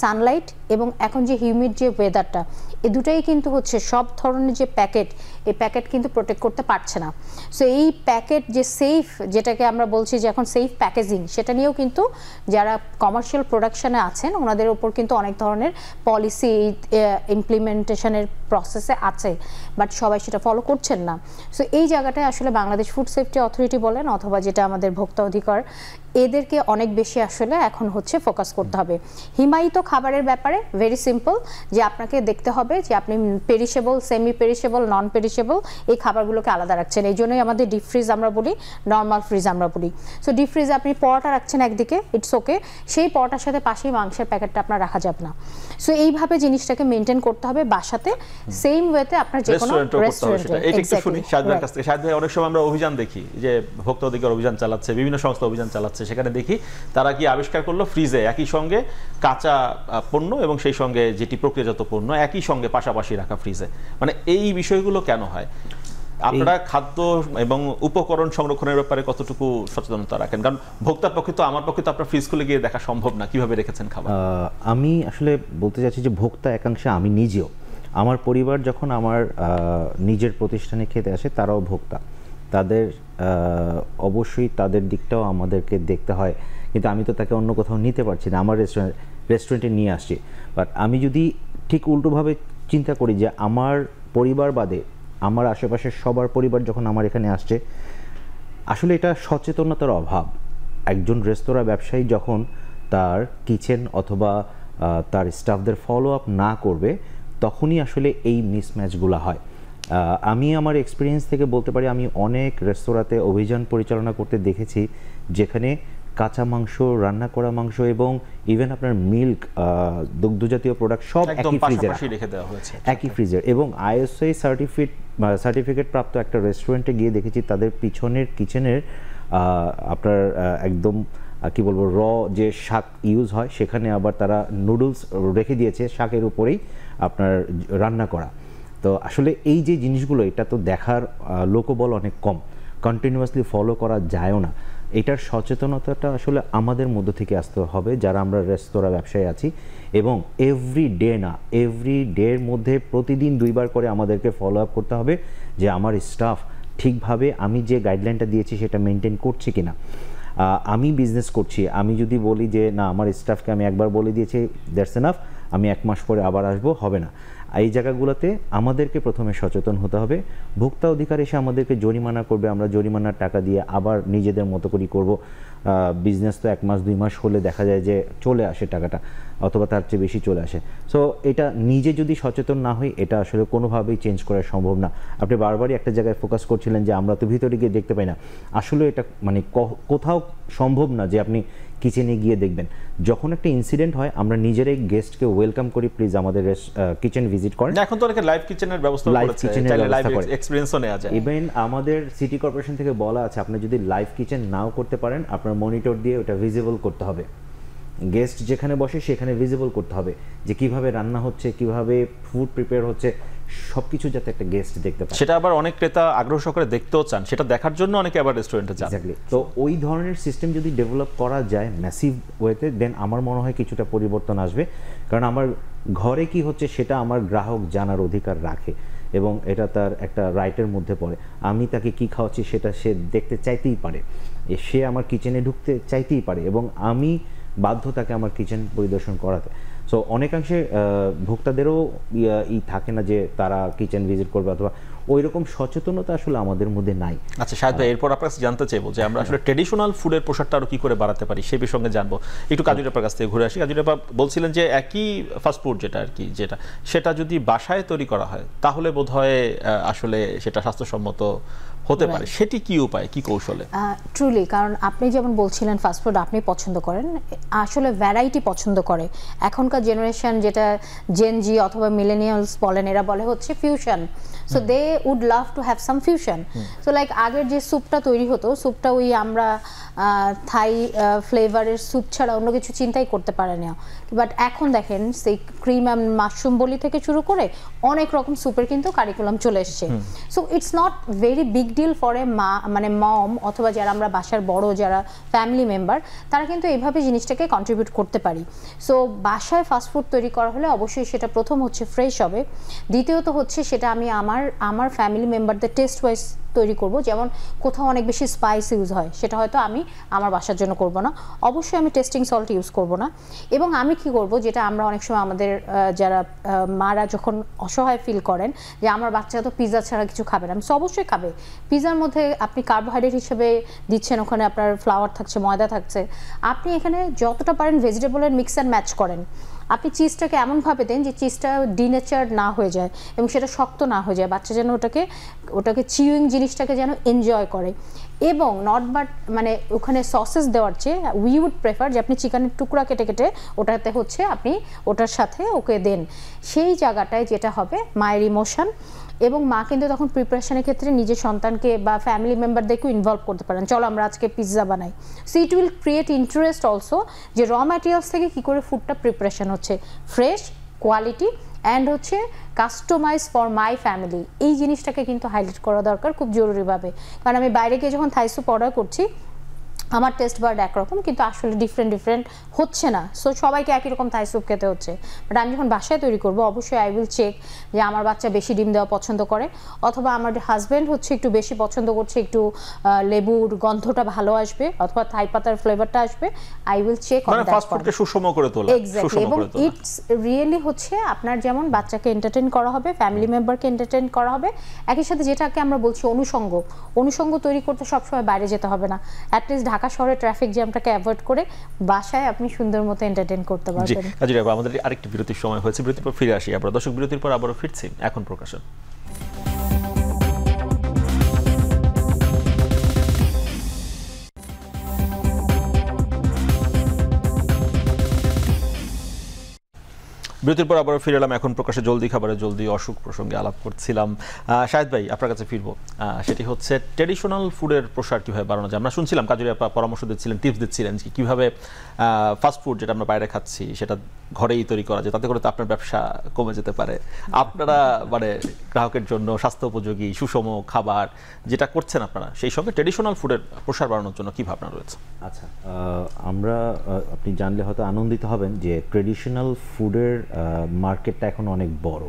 সানলাইট এবং এখন যে হিউমিড যে ওয়েদারটা, এই দুটাই কিন্তু হচ্ছে সব ধরনের যে প্যাকেট, এই প্যাকেট কিন্তু প্রোটেক্ট করতে পারছে না। সো এই প্যাকেট যে সেফ, যেটাকে আমরা বলছি যে এখন সেফ প্যাকেজিং, সেটা নিয়েও কিন্তু যারা কমার্শিয়াল প্রোডাকশনে আছেন ওনাদের ওপর কিন্তু অনেক ধরনের পলিসি ইমপ্লিমেন্টেশনের প্রসেসে আছে, বাট সবাই সেটা ফলো করছেন না। সো এই জায়গাটায় আসলে বাংলাদেশ ফুড সেফটি অথরিটি বলেন অথবা যেটা আমাদের ভোক্তা অধিকার, এদেরকে অনেক বেশি আসলে এখন হচ্ছে ফোকাস করতে হবে। হিমায়িত খাবারের ব্যাপারে ভেরি সিম্পল, যে আপনাকে দেখতে হবে যে আপনি পেরিশেবল, সেমি পেরিশেবল, নন পেরিশেবল এই খাবারগুলোকে আলাদা রাখছেন। এই জন্যই আমাদের ডিপ ফ্রিজ আমরা বলি, নর্মাল ফ্রিজ আমরা বলি। সো ডিপ ফ্রিজে আপনি পরোটা রাখছেন একদিকে, ইটস ওকে, সেই পরোটার সাথে পাশেই মাংসের প্যাকেটটা আপনার রাখা যাবে না। সো এইভাবে জিনিসটাকে মেনটেন করতে হবে বাসাতে, সেম ওয়েতে আপনার যে কোনো রেস্টুরেন্টে। এটা একটু শুনি শাহিদের কাছ থেকে। শাহিদ ভাই, অনেক সময় আমরা অভিযান দেখি যে ভোক্তা অধিকার অভিযান চালাচ্ছে, বিভিন্ন সংস্থা অভিযান চালাচ্ছে, সেখানে দেখি তারা কি আবিষ্কার করলো, ফ্রিজে একই সঙ্গে কাঁচা পণ্য এবং সেই সঙ্গে যেটি প্রক্রিয়াজাত পণ্য একই সঙ্গে পাশাপাশি রাখা ফ্রিজে। মানে এই বিষয়গুলো কেন হয়? আপনারা খাদ্য এবং উপকরণ সংরক্ষণের ব্যাপারে কতটুকু সচেতনতা রাখেন? কারণ ভোক্তার পক্ষে তো, আমার পক্ষে তো আপনার ফ্রিজ খুলে গিয়ে দেখা সম্ভব না কিভাবে রেখেছেন খাবার। আমি আসলে বলতে চাচ্ছি যে ভোক্তা একাংশে আমি নিজেও, আমার পরিবার যখন আমার নিজের প্রতিষ্ঠানে খেতে আসে তারাও ভোক্তা, তাদের অবশ্যই তাদের দিকটাও আমাদেরকে দেখতে হয়। কিন্তু আমি তো তাকে অন্য কোথাও নিতে পারছি না, আমার রেস্টুরেন্টে নিয়ে আসছি। বাট আমি যদি ঠিক উল্টোভাবে চিন্তা করি যে আমার পরিবার বাদে আমার আশেপাশের সবার পরিবার যখন আমার এখানে আসছে, আসলে এটা সচেতনতার অভাব। একজন রেস্তোরাঁ ব্যবসায়ী যখন তার কিচেন অথবা তার স্টাফদের ফলো আপ না করবে, তখনই আসলে এই মিসম্যাচগুলো হয়। আমি আমার এক্সপিরিয়েন্স থেকে বলতে পারি, আমি অনেক রেস্তোরাঁতে অভিযান পরিচালনা করতে দেখেছি যেখানে কাঁচা মাংস, রান্না করা মাংস এবং ইভেন আপনার মিল্ক, দুগ্ধজাতীয় প্রোডাক্ট সব একই ফ্রিজে রেখে দেওয়া হয়েছে, একই ফ্রিজের। এবং আইএসআই সার্টিফিকেট প্রাপ্ত একটা রেস্টুরেন্টে গিয়ে দেখেছি তাদের পিছনের কিচেনের আপনার একদম কি বলবো র যে শাক ইউজ হয়, সেখানে আবার তারা নুডলস রেখে দিয়েছে শাকের উপরেই আপনার রান্না করা। তো আসলে এই যে জিনিসগুলো, এটা তো দেখার লোকবল অনেক কম, কন্টিনিউয়াসলি ফলো করা যায়ও না। এটার সচেতনতাটা আসলে আমাদের মধ্য থেকে আসতে হবে যারা আমরা রেস্তোরাঁ ব্যবসায়ী আছি, এবং এভরি ডের মধ্যে প্রতিদিন 2 বার করে আমাদেরকে ফলো আপ করতে হবে যে আমার স্টাফ ঠিকভাবে আমি যে গাইডলাইনটা দিয়েছি সেটা মেনটেন করছে কিনা। আমি বিজনেস করছি, আমি যদি বলি যে না আমার স্টাফকে আমি একবার বলে দিয়েছি দ্যাটস এনাফ, আমি 1 মাস পরে আবার আসবো, হবে না। এই জায়গাগুলোতে আমাদেরকে প্রথমে সচেতন হতে হবে। ভোক্তা অধিকার এসে আমাদেরকে জরিমানা করবে, আমরা জরিমানার টাকা দিয়ে আবার নিজেদের মতো করেই করব। বিজনেস তো 1 মাস 2 মাস হলে দেখা যায় যে চলে আসে টাকাটা, অথবা তার চেয়ে বেশি চলে আসে। সো এটা নিজে যদি সচেতন না হই, এটা আসলে কোনোভাবেই চেঞ্জ করা সম্ভব না। আপনি বারবারই একটা জায়গায় ফোকাস করছিলেন যে আমরা তো ভিতরে গিয়ে দেখতে পাই না। আসলে এটা মানে কোথাও সম্ভব না যে আপনি কিচেনে গিয়ে দেখবেন যখন একটা ইনসিডেন্ট হয় আমরা নিজেরাই গেস্টকে ওয়েলকাম করি, প্লিজ আমাদের কিচেন ভিজিট করেন। এখন তো অনেকে লাইভ কিচেনের ব্যবস্থা করেছে, চাইলে লাইভ এক্সপেরিয়েন্সও নেওয়া যায়। ইভেন আমাদের সিটি কর্পোরেশন থেকে বলা আছে আপনি যদি লাইভ কিচেন নাও করতে পারেন আপনার মনিটর দিয়ে ওটা ভিজিবল করতে হবে, গেস্ট যেখানে বসে সেখানে ভিজিবল করতে হবে যে কিভাবে রান্না হচ্ছে, কিভাবে ফুড প্রিপেয়ার হচ্ছে, সবকিছু যাতে একটা গেস্ট দেখতে পায়। সেটা আবার অনেক ক্রেতা আগ্রহ সহকারে দেখতেও চান, সেটা দেখার জন্য অনেকে আবার রেস্টুরেন্টে যান। এক্স্যাক্টলি। তো ওই ধরনের সিস্টেম যদি ডেভেলপ করা যায় ম্যাসিভ ওয়েতে, দেন আমার মনে হয় কিছুটা পরিবর্তন আসবে। কারণ আমার ঘরে কি হচ্ছে সেটা আমার গ্রাহক জানার অধিকার রাখে এবং এটা তার একটা রাইটের মধ্যে পড়ে। আমি তাকে কি খাওয়াচ্ছি সেটা সে দেখতে চাইতেই পারে, সে আমার কিচেনে ঢুকতে চাইতেই পারে এবং আমি বাধ্য তাকে আমার কিচেন পরিদর্শন করাতে। সো অনেকাংশে ভোক্তাদেরও থাকে না যে তারা কিচেন ভিজিট করবে, অথবা ওই রকম সচেতনতা আসলে আমাদের মধ্যে নাই। আচ্ছা শাহেদ ভাই, এরপর আপনার কাছে জানতে চাইবো যে আমরা আসলে ট্রেডিশনাল ফুডের প্রসারটা আরো কি করে বাড়াতে পারি সেই বিষয়ে জানবো। একটু কাজুর আপনার কাছ থেকে ঘুরে আসি। কাজুর আপা বলছিলেন যে একই ফাস্টফুড যেটা আর কি, সেটা যদি বাসায় তৈরি করা হয় তাহলে বোধহয় আসলে সেটা স্বাস্থ্যসম্মত হতে পারে। সেটি কি উপায়, কি কৌশলে? ট্রুলি, কারণ আপনি যেমন বলছিলেন ফাস্টফুড আপনি পছন্দ করেন, আসলে ভ্যারাইটি পছন্দ করে এখনকার জেনারেশন, যেটা জেন জি অথবা মিলেনিয়ালস বলেন, এরা বলে হচ্ছে fusion. So they would love to have some fusion. So like আগের যে স্যুপটা তৈরি হতো, স্যুপটা ওই আমরা থাই ফ্লেভারের স্যুপ ছাড়া অন্য কিছু চিন্তাই করতে পারে না। বাট এখন দেখেন সেই ক্রিম অ্যান্ড মাশরুম বলি থেকে শুরু করে অনেক রকম স্যুপের কিন্তু কারিকুলাম চলে এসছে। So it's not very big deal for a মানে মম অথবা যারা আমরা বাসার বড় যারা ফ্যামিলি মেম্বার, তারা কিন্তু এইভাবে জিনিসটাকে কন্ট্রিবিউট করতে পারি। সো বাসায় ফাস্টফুড তৈরি করা হলে অবশ্যই সেটা প্রথম হচ্ছে ফ্রেশ হবে, দ্বিতীয়ত হচ্ছে সেটা আমি আমার ফ্যামিলি মেম্বারদের টেস্ট ওয়াইজ তৈরি করব। যেমন কোথাও অনেক বেশি স্পাইস ইউজ হয়, সেটা হয়তো আমি আমার বাসার জন্য করব না, অবশ্যই আমি টেস্টিং সল্ট ইউজ করব না। এবং আমি কি করব, যেটা আমরা অনেক সময় আমাদের যারা মারা যখন অসহায় ফিল করেন যে আমার বাচ্চা তো পিৎজা ছাড়া কিছু খাবে না, আমি অবশ্যই খাবে। পিৎজার মধ্যে আপনি কার্বোহাইড্রেট হিসেবে দিচ্ছেন, ওখানে আপনার ফ্লাওয়ার থাকছে, ময়দা থাকছে, আপনি এখানে যতটা পারেন ভেজিটেবলের মিক্স অ্যান্ড ম্যাচ করেন। আপনি চিজটাকে এমনভাবে দেন যে চিজটা ডিনেচার না হয়ে যায় এবং সেটা শক্ত না হয়ে যায়, বাচ্চা যেন ওটাকে চিউইং জিনিসটাকে যেন এনজয় করে। এবং নট বাট মানে ওখানে সসেস দেওয়ার চেয়ে উই উড প্রেফার যে আপনি চিকেনের টুকরা কেটে কেটে ওটাতে হচ্ছে আপনি ওটার সাথে ওকে দেন। সেই জায়গাটায় যেটা হবে মায়ের ইমোশন, এবং মা কিন্তু তখন প্রিপারেশনের ক্ষেত্রে নিজের সন্তানকে বা ফ্যামিলি মেম্বারদেরকেও ইনভলভ করতে পারেন, চলো আমরা আজকে পিৎজা বানাই। So it will create interest also যে র ম্যাটেরিয়ালস থেকে কী করে ফুডটা প্রিপারেশন হচ্ছে, ফ্রেশ, কোয়ালিটি অ্যান্ড হচ্ছে কাস্টমাইজ ফর মাই ফ্যামিলি। এই জিনিসটাকে কিন্তু হাইলাইট করা দরকার খুব জরুরিভাবে। কারণ আমি বাইরে গিয়ে যখন থাই স্যুপ অর্ডার করছি, আমার টেস্ট বার্ড একরকম কিন্তু আসলে ডিফারেন্ট হচ্ছে না। সো সবাইকে একই রকম থাই স্যুপ খেতে হচ্ছে। বাট আমি যখন বাসায় তৈরি করবো অবশ্যই আই উইল চেক যে আমার বাচ্চা বেশি ডিম দেওয়া পছন্দ করে, অথবা আমার হাজব্যান্ড হচ্ছে একটু বেশি পছন্দ করছে, একটু লেবুর গন্ধটা ভালো আসবে অথবা থাই পাতার ফ্লেভারটা আসবে। I will check on that. ফাস্টফুডকে সুষম করে তোলা। এক্স্যাক্টলি। এবং ইটস রিয়েলি হচ্ছে আপনার যেমন বাচ্চাকে এন্টারটেইন করা হবে, ফ্যামিলি মেম্বারকে এন্টারটেইন করা হবে, একই সাথে যেটাকে আমরা বলছি অনুষঙ্গ তৈরি করতে সবসময় বাইরে যেতে হবে না। অ্যাটলিস্ট ঢাকা শহরে ট্রাফিক জ্যামটাকে অ্যাভয়েড করে বাসায় আপনি সুন্দর মতো এন্টারটেইন করতে পারবেন। কাজী আপা, আমাদের আরেকটি বিরতির সময় হয়েছে, বিরতির পর ফিরে আসি। আমরা দর্শক বিরতির পর আবারও ফিরছি এখন প্রকাশন। বিরতির পর আবার ফিরে এলাম এখন প্রকাশে। জলদি খাবারের জলদি অসুখ প্রসঙ্গে আলাপ করছিলাম। শাহেদ ভাই, আপনার কাছে ফিরবো। সেটি হচ্ছে ট্রেডিশনাল ফুডের প্রসার কীভাবে বাড়ানো যায়। আমরা শুনছিলাম কাজুরি আপা পরামর্শ দিচ্ছিলেন, টিপস দিচ্ছিলেন যে কীভাবে ফাস্টফুড যেটা আমরা বাইরে খাচ্ছি সেটা ঘরেই তৈরি করা যায়, তাতে করে তো আপনার ব্যবসা কমে যেতে পারে। আপনারা মানে গ্রাহকের জন্য স্বাস্থ্য উপযোগী সুষম খাবার যেটা করছেন আপনারা, সেই সঙ্গে ট্রেডিশনাল ফুডের প্রসার বাড়ানোর জন্য কী ভাবনা রয়েছে? আচ্ছা, আমরা আপনি জানলে হয়তো আনন্দিত হবেন যে ট্রেডিশনাল ফুডের মার্কেটটা এখন অনেক বড়।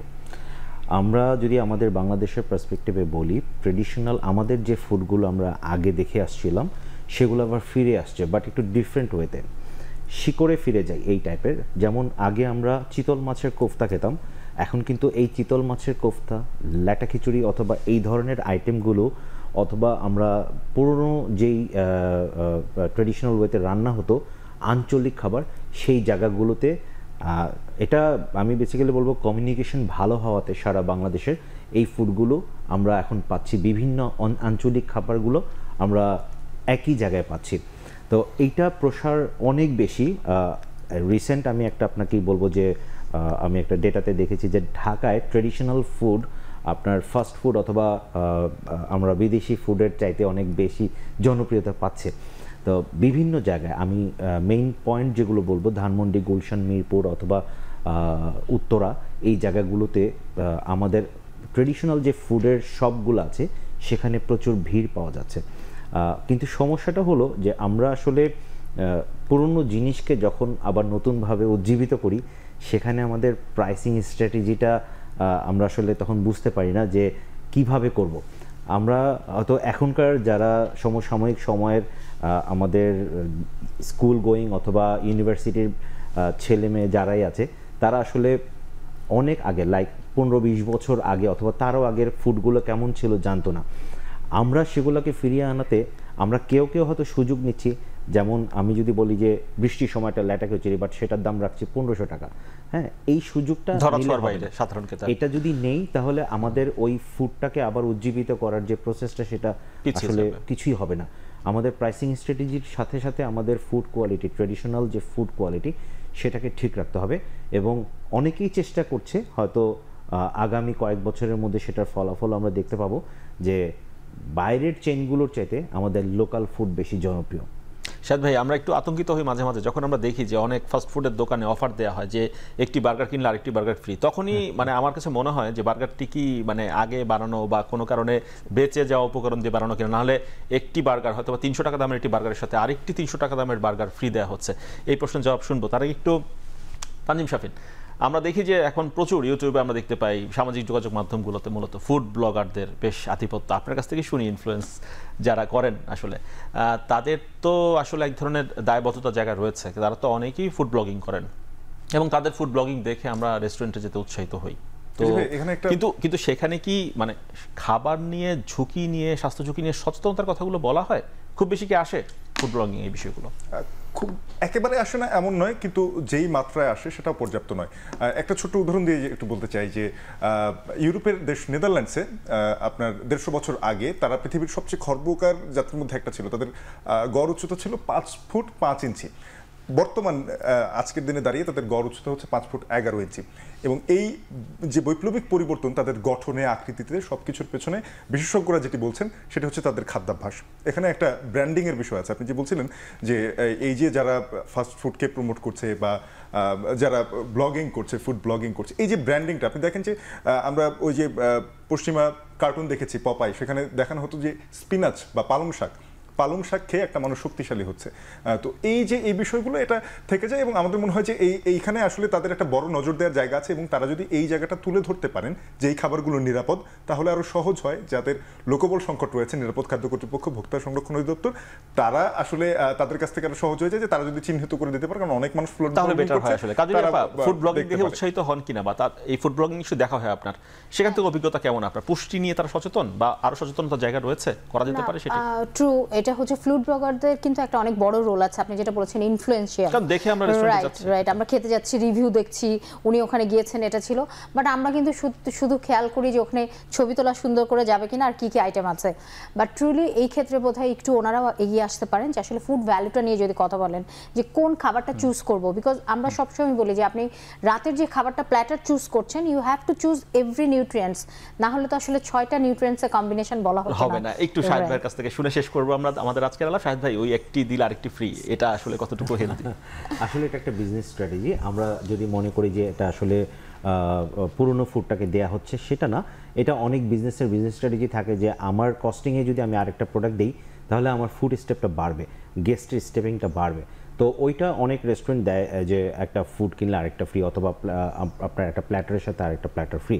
আমরা যদি আমাদের বাংলাদেশের পার্সপেক্টিভে বলি, ট্রেডিশনাল আমাদের যে ফুডগুলো আমরা আগে দেখে আসছিলাম সেগুলো আবার ফিরে আসছে, বাট একটু ডিফারেন্ট ওয়েতে শিকড়ে ফিরে যাই এই টাইপের। যেমন আগে আমরা চিতল মাছের কোফতা খেতাম, এখন কিন্তু এই চিতল মাছের কোফতা, ল্যাটা খিচুড়ি অথবা এই ধরনের আইটেমগুলো, অথবা আমরা পুরনো যেই ট্রেডিশনাল ওয়েতে রান্না হতো আঞ্চলিক খাবার, সেই জায়গাগুলোতে এটা আমি বেসিক্যালি বলবো কমিউনিকেশন ভালো হওয়াতে সারা বাংলাদেশের এই ফুডগুলো আমরা এখন পাচ্ছি। বিভিন্ন আঞ্চলিক খাবারগুলো আমরা একই জায়গায় পাচ্ছি। তো এইটা প্রসার অনেক বেশি। রিসেন্ট আমি একটা আপনাকেই বলবো যে আমি একটা ডেটাতে দেখেছি যে ঢাকায় ট্রেডিশনাল ফুড আপনার ফাস্ট ফুড অথবা আমরা বিদেশি ফুডের চাইতে অনেক বেশি জনপ্রিয়তা পাচ্ছে। তো বিভিন্ন জায়গায় আমি মেইন পয়েন্ট যেগুলো বলবো, ধানমন্ডি, গুলশান, মিরপুর অথবা উত্তরা, এই জায়গাগুলোতে আমাদের ট্রেডিশনাল যে ফুডের শপগুলো আছে সেখানে প্রচুর ভিড় পাওয়া যাচ্ছে। কিন্তু সমস্যাটা হলো যে আমরা আসলে পুরনো জিনিসকে যখন আবার নতুনভাবে উজ্জীবিত করি, সেখানে আমাদের প্রাইসিং স্ট্র্যাটেজিটা আমরা আসলে তখন বুঝতে পারি না যে কিভাবে করব। আমরা হয়তো এখনকার যারা সমসাময়িক সময়ের আমাদের স্কুল গোয়িং অথবা ইউনিভার্সিটির ছেলে মেয়ে যারাই আছে, তারা আসলে অনেক আগে, লাইক 15-20 বছর আগে অথবা তারও আগের ফুডগুলো কেমন ছিল জানতো না। আমরা সেগুলোকে ফিরিয়ে আনাতে আমরা কেউ হয়তো সুযোগ নিচ্ছি। যেমন আমি যদি বলি যে বৃষ্টির সময়টা ল্যাটা কচুরি, বাট সেটার দাম রাখছি 1500 টাকা। হ্যাঁ, এই সুযোগটা এটা যদি নেই তাহলে আমাদের ওই ফুডটাকে আবার উজ্জীবিত করার যে প্রসেসটা সেটা আসলে কিছুই হবে না। আমাদের প্রাইসিং স্ট্র্যাটেজির সাথে সাথে আমাদের ফুড কোয়ালিটি, ট্রেডিশনাল যে ফুড কোয়ালিটি, সেটাকে ঠিক রাখতে হবে। এবং অনেকেই চেষ্টা করছে, হয়তো আগামী কয়েক বছরের মধ্যে সেটার ফলাফল আমরা দেখতে পাবো যে বাইরের চেইনগুলোর চাইতে আমাদের লোকাল ফুড বেশি জনপ্রিয়। শাহেদ ভাই, আমরা একটু আতঙ্কিত হই মাঝে মাঝে যখন আমরা দেখি যে অনেক ফাস্ট ফুডের দোকানে অফার দেওয়া হয় যে একটি বার্গার কিনলে আরেকটি বার্গার ফ্রি। তখনই মানে আমার কাছে মনে হয় যে বার্গারটি কি মানে আগে বানানো বা কোনো কারণে বেঁচে যাওয়া উপকরণ দিয়ে বানানো কিনা, নাহলে একটি বার্গার হয়তো 300 টাকা দামের একটি বার্গারের সাথে আরেকটি 300 টাকা দামের বার্গার ফ্রি দেওয়া হচ্ছে। এই প্রশ্নের জবাব শুনবো। তার আগে একটু তানজিম শাফিন, আমরা দেখি যে এখন প্রচুর ইউটিউবে আমরা দেখতে পাই, সামাজিক যোগাযোগ মাধ্যমগুলোতে মূলত ফুড ব্লগারদের বেশ আধিপত্য। আপনার কাছ থেকে শুনি, ইনফ্লুয়েন্স যারা করেন আসলে তাদের তো আসলে এক ধরনের দায়বদ্ধতা জায়গা রয়েছে। তারা তো অনেকেই ফুড ব্লগিং করেন এবং তাদের ফুড ব্লগিং দেখে আমরা রেস্টুরেন্টে যেতে উৎসাহিত হই। তো কিন্তু সেখানে কি মানে খাবার নিয়ে ঝুঁকি নিয়ে, স্বাস্থ্য ঝুঁকি নিয়ে সচেতনতার কথাগুলো বলা হয়? খুব বেশি কি আসে ফুড ব্লগিং এই বিষয়গুলো? খুব একেবারে আসে না এমন নয়, কিন্তু যেই মাত্রায় আসে সেটাও পর্যাপ্ত নয়। একটা ছোট্ট উদাহরণ দিয়ে একটু বলতে চাই যে ইউরোপের দেশ নেদারল্যান্ডসে আপনার 150 বছর আগে তারা পৃথিবীর সবচেয়ে খর্বকার জাতির মধ্যে একটা ছিল। তাদের গড় উচ্চতা ছিল 5 ফুট 5 ইঞ্চি। বর্তমান আজকের দিনে দাঁড়িয়ে তাদের গড় উচ্চতা হচ্ছে 5 ফুট 11 ইঞ্চি। এবং এই যে বৈপ্লবিক পরিবর্তন তাদের গঠনে, আকৃতিতে, সবকিছুর পেছনে বিশেষজ্ঞরা যেটি বলছেন সেটা হচ্ছে তাদের খাদ্যাভ্যাস। এখানে একটা ব্র্যান্ডিং এর বিষয় আছে। আপনি যে বলছিলেন যে এই যে যারা ফাস্ট ফুডকে প্রমোট করছে বা যারা ব্লগিং করছে, ফুড ব্লগিং করছে, এই যে ব্র্যান্ডিংটা আপনি দেখেন যে আমরা ওই যে পশ্চিমা কার্টুন দেখেছি পপাই, সেখানে দেখানো হতো যে স্পিনাচ বা পালং শাক খেয়ে একটা মানুষ শক্তিশালী হচ্ছে। তো এই যে এই বিষয়গুলো এটা থেকে যায় এবং আমাদের মনে হয় যে এইখানে আসলে তাদের একটা বড় নজর দেওয়ার জায়গা আছে এবং তারা যদি এই জায়গাটা তুলে ধরতে পারেন যে এই খাবারগুলো নিরাপদ, তাহলে আরো সহজ হয়। যাদের লোকবল সংকট রয়েছে, নিরাপদ খাদ্য কর্তৃপক্ষ, ভোক্তা সংরক্ষণ অধিদপ্তর, তারা আসলে তাদের কাছ থেকে আরো সহজ হয়ে যায় যে তারা যদি চিহ্নিত করে দিতে পারে, কারণ অনেক মানুষ ফুড ব্লগিং দেখে উৎসাহিত হন কিনা বা তার এই ফুড ব্লগিং ইস্যু দেখা হয় আপনার, সেখান থেকে অভিজ্ঞতা কেমন? আপনার পুষ্টি নিয়ে তারা সচেতন বা আরো সচেতনতার জায়গা রয়েছে, করা যেতে পারে সেটা? ট্রু, এটা হচ্ছে ফুড ব্লগারদের কিন্তু একটা অনেক বড় রোল আছে। আপনি যেটা বলেছেন ইনফ্লুয়েন্সিয়াল, কারণ দেখে আমরা রেস্টুরেন্টে যাচ্ছি, রাইট, আমরা খেতে যাচ্ছি, রিভিউ দেখছি, উনি ওখানে গিয়েছেন, এটা ছিল। বাট আমরা কিন্তু শুধু খেয়াল করি যে ওখানে ছবি তোলা সুন্দর করে যাবে কিনা আর কি কি আইটেম আছে। বাট ট্রুলি এই ক্ষেত্রে বোধহয় একটু ওনারাও এগিয়ে আসতে পারেন যে আসলে ফুড ভ্যালুটা নিয়ে যদি কথা বলেন যে কোন খাবারটা চুজ করব। বিকজ আমরা সবসময় বলি যে আপনি রাতের যে খাবারটা প্ল্যাটার চুজ করছেন, you have to choose every nutrients, না হলে তো আসলে 6টা নিউট্রিয়েন্টসের কম্বিনেশন বলা হবে না। একটু শাহেদ ভাইয়ের কাছ থেকে শুনে শেষ করবো আমরা আমাদের আজকের আলাপ। শাহেদ ভাই, ওই একটি দিল আরেকটি ফ্রি, এটা আসলে কতটুকু হেলদি? আসলে এটা একটা বিজনেস স্ট্র্যাটেজি। আমরা যদি মনে করি যে এটা আসলে পুরনো ফুডটাকে দেয়া হচ্ছে, সেটা না। এটা অনেক বিজনেস স্ট্র্যাটেজি থাকে যে আমার কস্টিংয়ে যদি আমি আরেকটা প্রোডাক্ট দিই তাহলে আমার ফুড স্টেপটা বাড়বে, গেস্টের স্টেপিংটা বাড়বে। তো ওইটা অনেক রেস্টুরেন্ট দেয় যে একটা ফুড কিনলে আরেকটা ফ্রি, অথবা আপনার একটা প্ল্যাটারের সাথে আরেকটা প্ল্যাটার ফ্রি।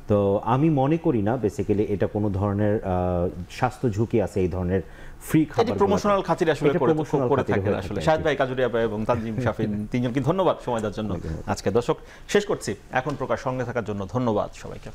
তো আমি মনে করি না বেসিক্যালি এটা কোনো ধরনের স্বাস্থ্য ঝুঁকি আছে এই ধরনের ফ্রি খাবার। প্রমোশনাল খাতিরে আসলে করে থাকে আসলে। শাহেদ ভাই, কাজুরিয়া ভাই এবং তানজিম শাফিন, তিনজনকে ধন্যবাদ সময় দেওয়ার জন্য। আজকে দর্শক শেষ করছি। এখন প্রকাশ সঙ্গে থাকার জন্য ধন্যবাদ সবাইকে।